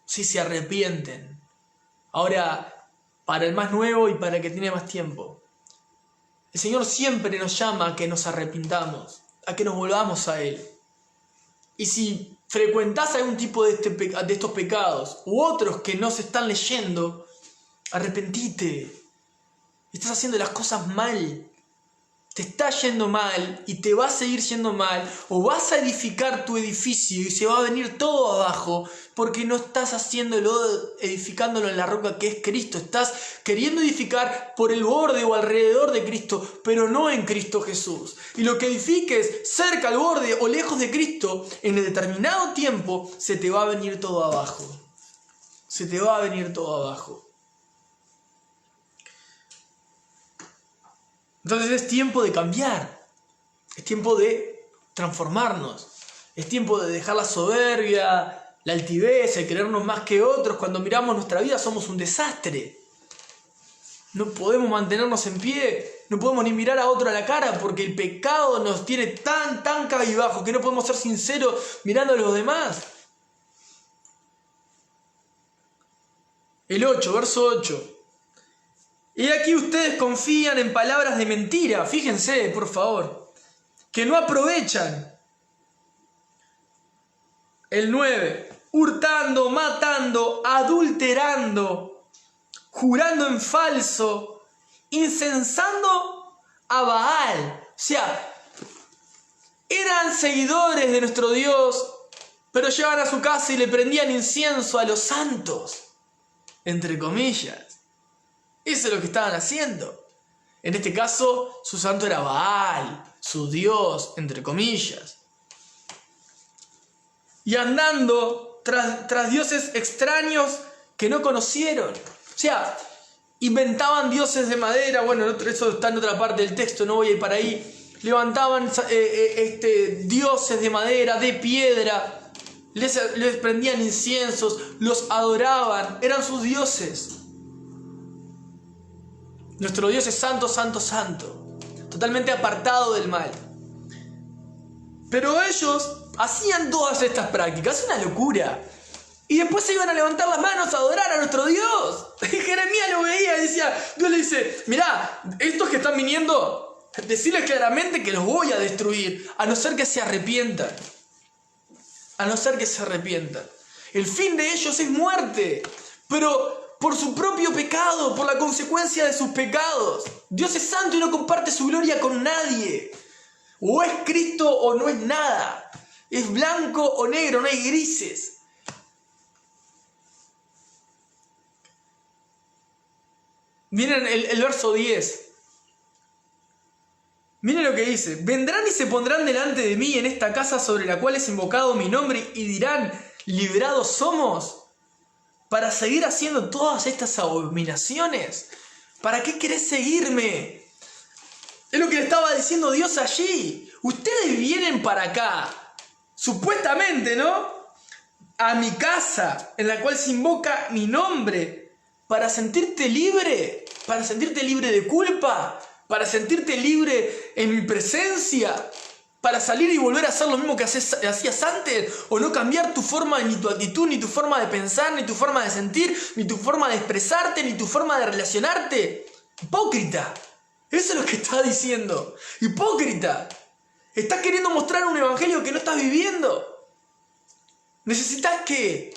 si se arrepienten. Ahora, para el más nuevo y para el que tiene más tiempo. El Señor siempre nos llama a que nos arrepintamos, a que nos volvamos a Él. Y si frecuentás algún tipo de estos pecados u otros que no se están leyendo, arrepentite. Estás haciendo las cosas mal. te está yendo mal y te va a seguir yendo mal, o vas a edificar tu edificio y se va a venir todo abajo porque no estás edificándolo en la roca que es Cristo. Estás queriendo edificar por el borde o alrededor de Cristo, pero no en Cristo Jesús. Y lo que edifiques cerca al borde o lejos de Cristo, en el determinado tiempo, se te va a venir todo abajo. Se te va a venir todo abajo. Entonces es tiempo de cambiar, es tiempo de transformarnos, es tiempo de dejar la soberbia, la altivez, el creernos más que otros. Cuando miramos nuestra vida somos un desastre. No podemos mantenernos en pie, no podemos ni mirar a otro a la cara porque el pecado nos tiene tan cabizbajo que no podemos ser sinceros mirando a los demás. El 8, verso 8. Y aquí ustedes confían en palabras de mentira, fíjense, por favor, que no aprovechan. El 9, hurtando, matando, adulterando, jurando en falso, incensando a Baal. O sea, eran seguidores de nuestro Dios, pero llegaban a su casa y le prendían incienso a los santos, entre comillas. Eso es lo que estaban haciendo. En este caso, su santo era Baal, su dios, entre comillas. Y andando tras dioses extraños que no conocieron. O sea, inventaban dioses de madera. Bueno, eso está en otra parte del texto, no voy a ir para ahí. Levantaban dioses de madera, de piedra. Les prendían inciensos, los adoraban, eran sus dioses. Nuestro Dios es santo, santo, santo, totalmente apartado del mal. Pero ellos hacían todas estas prácticas, es una locura. Y después se iban a levantar las manos a adorar a nuestro Dios. Y Jeremías lo veía y decía, Dios le dice, mirá, estos que están viniendo, decirles claramente que los voy a destruir, a no ser que se arrepientan. A no ser que se arrepientan. El fin de ellos es muerte, pero por su propio pecado, por la consecuencia de sus pecados. Dios es santo y no comparte su gloria con nadie. O es Cristo o no es nada. Es blanco o negro, no hay grises. Miren el verso 10. Miren lo que dice. Vendrán y se pondrán delante de mí en esta casa sobre la cual es invocado mi nombre y dirán, ¿librados somos? ¿Para seguir haciendo todas estas abominaciones? ¿Para qué querés seguirme? Es lo que le estaba diciendo Dios allí. Ustedes vienen para acá, supuestamente, ¿no? A mi casa, en la cual se invoca mi nombre, para sentirte libre de culpa, para sentirte libre en mi presencia, para salir y volver a hacer lo mismo que hacías antes, o no cambiar tu forma, ni tu actitud, ni tu forma de pensar, ni tu forma de sentir, ni tu forma de expresarte, ni tu forma de relacionarte. Hipócrita. Eso es lo que está diciendo. Hipócrita. Estás queriendo mostrar un evangelio que no estás viviendo. ¿Necesitas qué?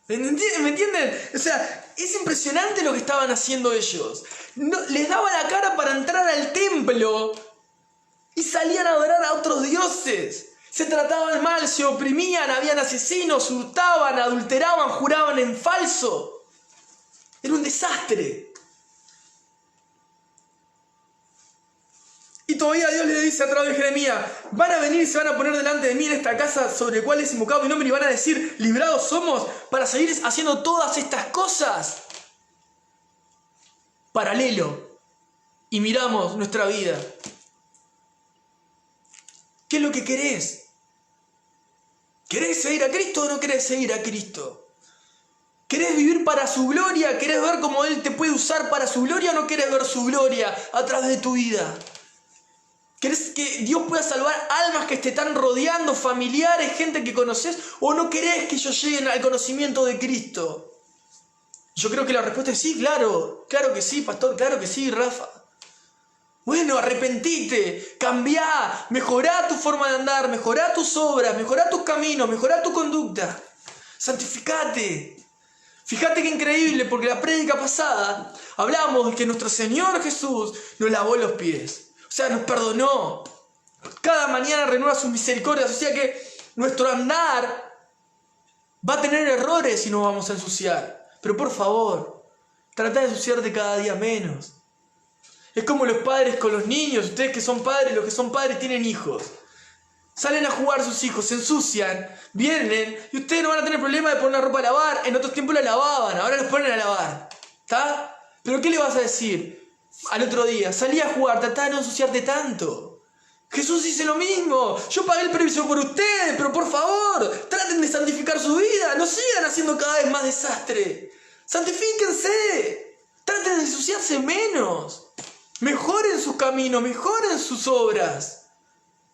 ¿Me entienden? O sea, es impresionante lo que estaban haciendo ellos. No, les daba la cara para entrar al templo y salían a adorar a otros dioses. Se trataban mal, se oprimían, habían asesinos, hurtaban, adulteraban, juraban en falso. Era un desastre. Y todavía Dios le dice a través de Jeremías, van a venir y se van a poner delante de mí en esta casa sobre la cual es invocado mi nombre y van a decir, librados somos, para seguir haciendo todas estas cosas. Paralelo. Y miramos nuestra vida. ¿Qué es lo que querés? ¿Querés seguir a Cristo o no querés seguir a Cristo? ¿Querés vivir para su gloria? ¿Querés ver cómo Él te puede usar para su gloria o no querés ver su gloria a través de tu vida? ¿Querés que Dios pueda salvar almas que te están rodeando, familiares, gente que conoces? ¿O no querés que ellos lleguen al conocimiento de Cristo? Yo creo que la respuesta es sí, claro. Claro que sí, pastor, claro que sí, Rafa. Bueno, arrepentite, cambiá, mejorá tu forma de andar, mejorá tus obras, mejorá tus caminos, mejorá tu conducta. Santificate. Fíjate qué increíble, porque la prédica pasada hablamos de que nuestro Señor Jesús nos lavó los pies. O sea, nos perdonó. Cada mañana renueva sus misericordias. O sea que nuestro andar va a tener errores y nos vamos a ensuciar. Pero por favor, trata de ensuciarte cada día menos. Es como los padres con los niños. Ustedes que son padres, los que son padres tienen hijos. Salen a jugar sus hijos, se ensucian, vienen y ustedes no van a tener problema de poner la ropa a lavar. En otros tiempos la lavaban, ahora los ponen a lavar. ¿Está? ¿Pero qué le vas a decir al otro día? Salí a jugar, tratá de no ensuciarte tanto. Jesús dice lo mismo. Yo pagué el precio por ustedes, pero por favor, traten de santificar su vida. No sigan haciendo cada vez más desastre. Santifíquense. Traten de ensuciarse menos. Mejoren sus caminos, mejoren sus obras.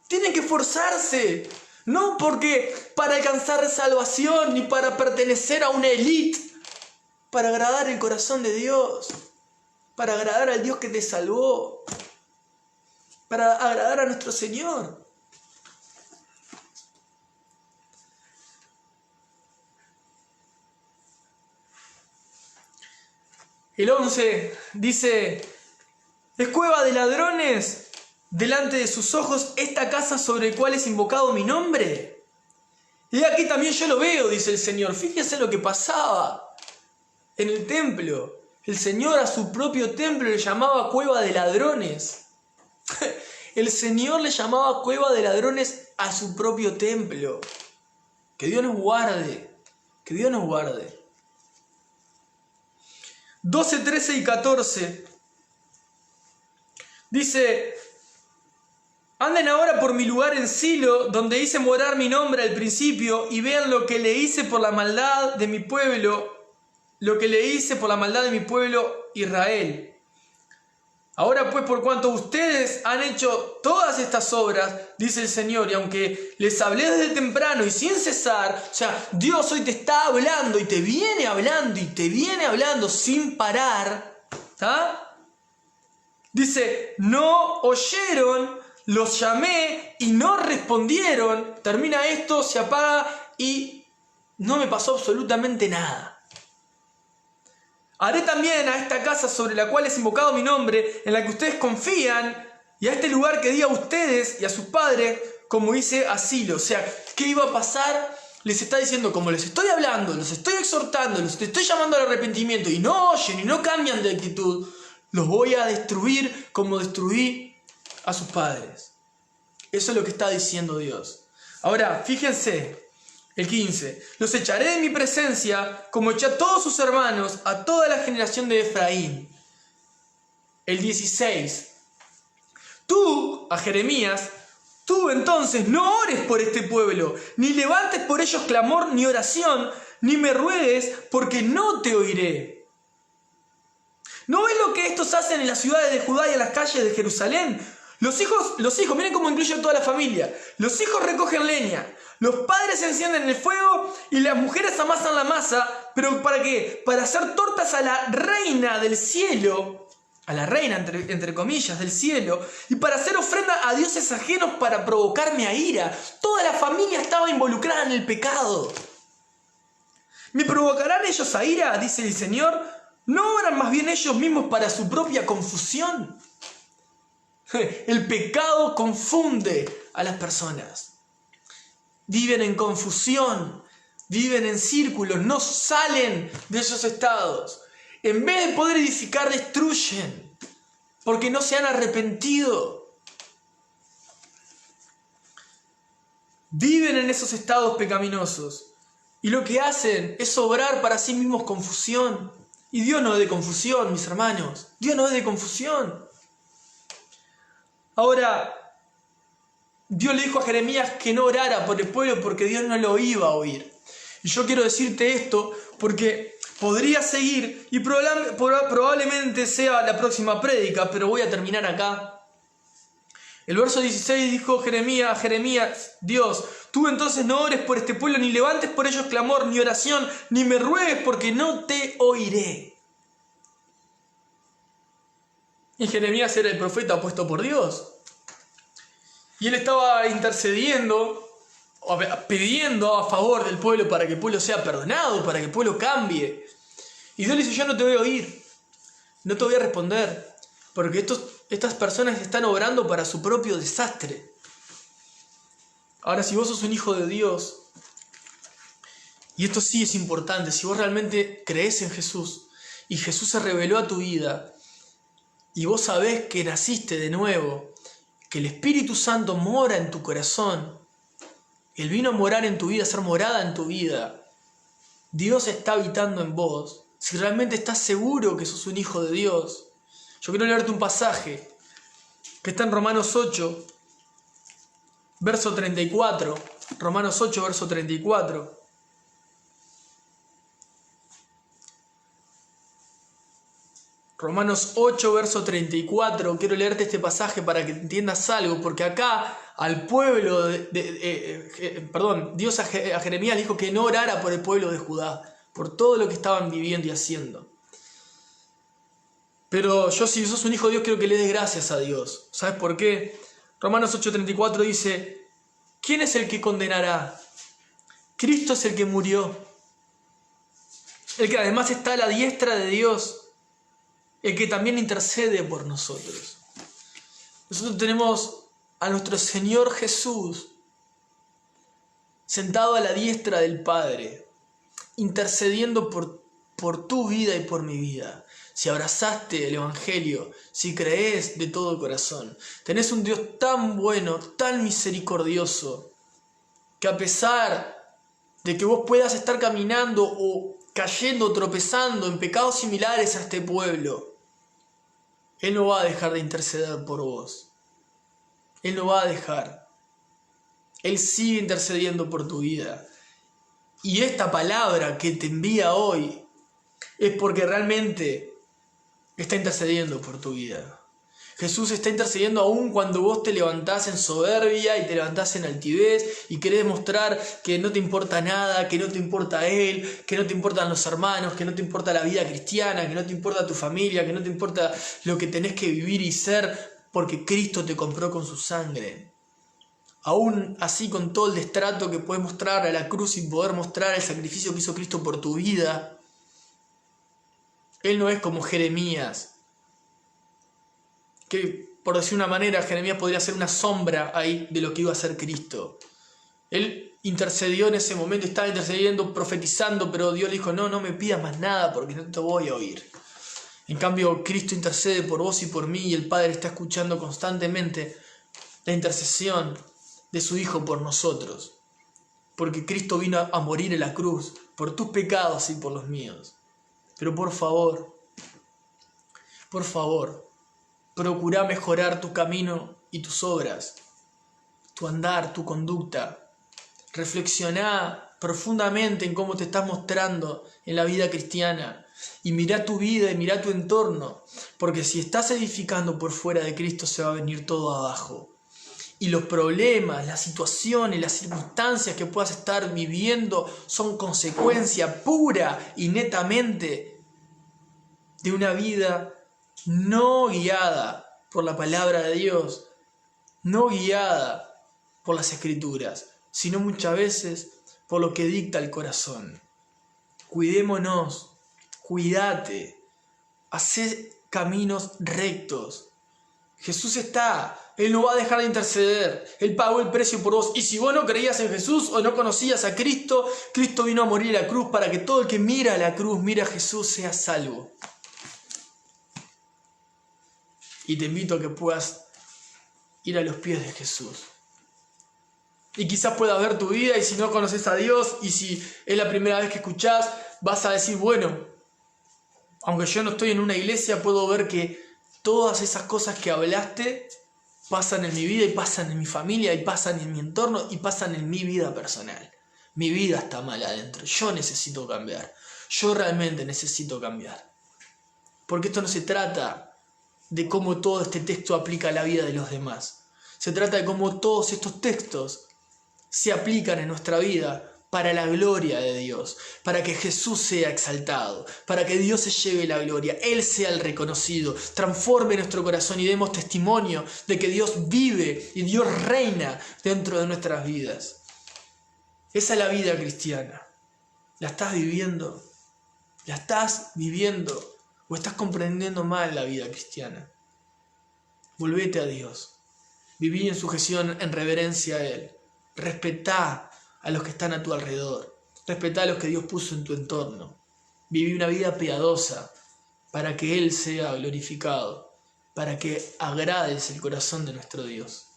Tienen que esforzarse, no porque para alcanzar salvación ni para pertenecer a una élite, para agradar el corazón de Dios, para agradar al Dios que te salvó, para agradar a nuestro Señor. El 11 dice: es cueva de ladrones delante de sus ojos esta casa sobre la cual es invocado mi nombre. Y aquí también yo lo veo, dice el Señor. Fíjense lo que pasaba en el templo. El Señor a su propio templo le llamaba cueva de ladrones. El Señor le llamaba cueva de ladrones a su propio templo. Que Dios nos guarde. Que Dios nos guarde. 12, 13 y 14. Dice: anden ahora por mi lugar en Silo, donde hice morar mi nombre al principio, y vean lo que le hice por la maldad de mi pueblo, lo que le hice por la maldad de mi pueblo Israel. Ahora pues, por cuanto ustedes han hecho todas estas obras, dice el Señor, y aunque les hablé desde temprano y sin cesar, o sea, Dios hoy te está hablando y te viene hablando y te viene hablando sin parar, ¿tá? Dice: no oyeron, los llamé y no respondieron. Termina esto, se apaga y no me pasó absolutamente nada. Haré también a esta casa sobre la cual es invocado mi nombre, en la que ustedes confían, y a este lugar que di a ustedes y a sus padres, como hice a Silo. O sea, ¿qué iba a pasar? Les está diciendo, como les estoy hablando, los estoy exhortando, los estoy llamando al arrepentimiento y no oyen y no cambian de actitud, los voy a destruir como destruí a sus padres. Eso es lo que está diciendo Dios. Ahora, fíjense, el 15. Los echaré de mi presencia, como eché a todos sus hermanos, a toda la generación de Efraín. El 16. Tú, a Jeremías, tú entonces no ores por este pueblo, ni levantes por ellos clamor ni oración, ni me ruegues, porque no te oiré. ¿No ves lo que estos hacen en las ciudades de Judá y en las calles de Jerusalén? Los hijos, miren cómo incluye a toda la familia. Los hijos recogen leña, los padres encienden el fuego y las mujeres amasan la masa. ¿Pero para qué? Para hacer tortas a la reina del cielo, a la reina entre comillas del cielo, y para hacer ofrenda a dioses ajenos para provocarme a ira. Toda la familia estaba involucrada en el pecado. ¿Me provocarán ellos a ira?, dice el Señor. ¿No obran más bien ellos mismos para su propia confusión? El pecado confunde a las personas. Viven en confusión, viven en círculos, no salen de esos estados. En vez de poder edificar, destruyen, porque no se han arrepentido. Viven en esos estados pecaminosos y lo que hacen es obrar para sí mismos confusión. Y Dios no es de confusión, mis hermanos. Dios no es de confusión. Ahora, Dios le dijo a Jeremías que no orara por el pueblo porque Dios no lo iba a oír. Y yo quiero decirte esto porque podría seguir y probablemente sea la próxima prédica, pero voy a terminar acá. El verso 16 dijo Jeremías, Dios, tú entonces no ores por este pueblo, ni levantes por ellos clamor, ni oración, ni me ruegues, porque no te oiré. Y Jeremías era el profeta puesto por Dios. Y él estaba intercediendo, pidiendo a favor del pueblo para que el pueblo sea perdonado, para que el pueblo cambie. Y Dios le dice, yo no te voy a oír, no te voy a responder, porque estos estas personas están obrando para su propio desastre. Ahora, si vos sos un hijo de Dios, y esto sí es importante, si vos realmente creés en Jesús y Jesús se reveló a tu vida y vos sabés que naciste de nuevo, que el Espíritu Santo mora en tu corazón, Él vino a morar en tu vida, a ser morada en tu vida, Dios está habitando en vos, si realmente estás seguro que sos un hijo de Dios, yo quiero leerte un pasaje que está en Romanos 8, verso 34, Romanos 8, verso 34. Romanos 8, verso 34, quiero leerte este pasaje para que entiendas algo, porque acá al pueblo, Dios a Jeremías dijo que no orara por el pueblo de Judá, por todo lo que estaban viviendo y haciendo. Pero yo, si sos un hijo de Dios, quiero que le des gracias a Dios. ¿Sabes por qué? Romanos 8, 34 dice, ¿quién es el que condenará? Cristo es el que murió, el que además está a la diestra de Dios, el que también intercede por nosotros. Nosotros tenemos a nuestro Señor Jesús sentado a la diestra del Padre, intercediendo por tu vida y por mi vida. Si abrazaste el Evangelio, si crees de todo corazón, tenés un Dios tan bueno, tan misericordioso, que a pesar de que vos puedas estar caminando o cayendo, tropezando en pecados similares a este pueblo, Él no va a dejar de interceder por vos. Él no va a dejar. Él sigue intercediendo por tu vida. Y esta palabra que te envía hoy es porque realmente está intercediendo por tu vida. Jesús está intercediendo aún cuando vos te levantás en soberbia y te levantás en altivez y querés mostrar que no te importa nada, que no te importa Él, que no te importan los hermanos, que no te importa la vida cristiana, que no te importa tu familia, que no te importa lo que tenés que vivir y ser porque Cristo te compró con su sangre. Aún así, con todo el destrato que puedes mostrar a la cruz y poder mostrar el sacrificio que hizo Cristo por tu vida, Él no es como Jeremías, que por decir una manera, Jeremías podría ser una sombra ahí de lo que iba a ser Cristo. Él intercedió en ese momento, estaba intercediendo, profetizando, pero Dios le dijo, no me pidas más nada porque no te voy a oír. En cambio, Cristo intercede por vos y por mí y el Padre está escuchando constantemente la intercesión de su Hijo por nosotros. Porque Cristo vino a morir en la cruz por tus pecados y por los míos. Pero por favor, procura mejorar tu camino y tus obras, tu andar, tu conducta. Reflexiona profundamente en cómo te estás mostrando en la vida cristiana y mira tu vida y mira tu entorno, porque si estás edificando por fuera de Cristo se va a venir todo abajo. Y los problemas, las situaciones, las circunstancias que puedas estar viviendo son consecuencia pura y netamente de una vida no guiada por la palabra de Dios, no guiada por las Escrituras, sino muchas veces por lo que dicta el corazón. Cuidémonos, cuídate, hacé caminos rectos. Jesús está, Él no va a dejar de interceder, Él pagó el precio por vos. Y si vos no creías en Jesús o no conocías a Cristo, Cristo vino a morir en la cruz para que todo el que mira a la cruz, mira a Jesús, sea salvo. Y te invito a que puedas ir a los pies de Jesús. Y quizás puedas ver tu vida y si no conoces a Dios y si es la primera vez que escuchás, vas a decir, bueno, aunque yo no estoy en una iglesia, puedo ver que todas esas cosas que hablaste pasan en mi vida y pasan en mi familia y pasan en mi entorno y pasan en mi vida personal. Mi vida está mal adentro. Yo necesito cambiar. Yo realmente necesito cambiar. Porque esto no se trata de cómo todo este texto aplica a la vida de los demás. Se trata de cómo todos estos textos se aplican en nuestra vida para la gloria de Dios, para que Jesús sea exaltado, para que Dios se lleve la gloria, Él sea el reconocido, transforme nuestro corazón y demos testimonio de que Dios vive y Dios reina dentro de nuestras vidas. Esa es la vida cristiana. ¿La estás viviendo? ¿La estás viviendo? ¿O estás comprendiendo mal la vida cristiana? volvete a Dios. Viví en sujeción, en reverencia a Él. Respetá a los que están a tu alrededor. Respetá a los que Dios puso en tu entorno. Viví una vida piadosa para que Él sea glorificado, para que agrades el corazón de nuestro Dios.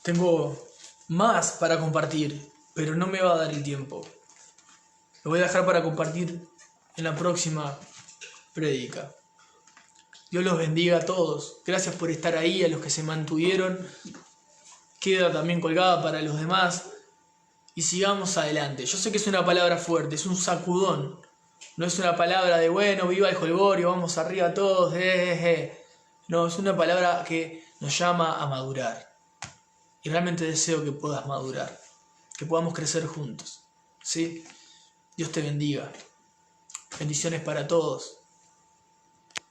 Tengo más para compartir, pero no me va a dar el tiempo. Lo voy a dejar para compartir en la próxima prédica. Dios los bendiga a todos. Gracias por estar ahí, a los que se mantuvieron. Queda también colgada para los demás. Y sigamos adelante. Yo sé que es una palabra fuerte, es un sacudón. No es una palabra de, bueno, viva el jolgorio, vamos arriba todos. No, es una palabra que nos llama a madurar. Y realmente deseo que puedas madurar. Que podamos crecer juntos. ¿Sí? Dios te bendiga. Bendiciones para todos.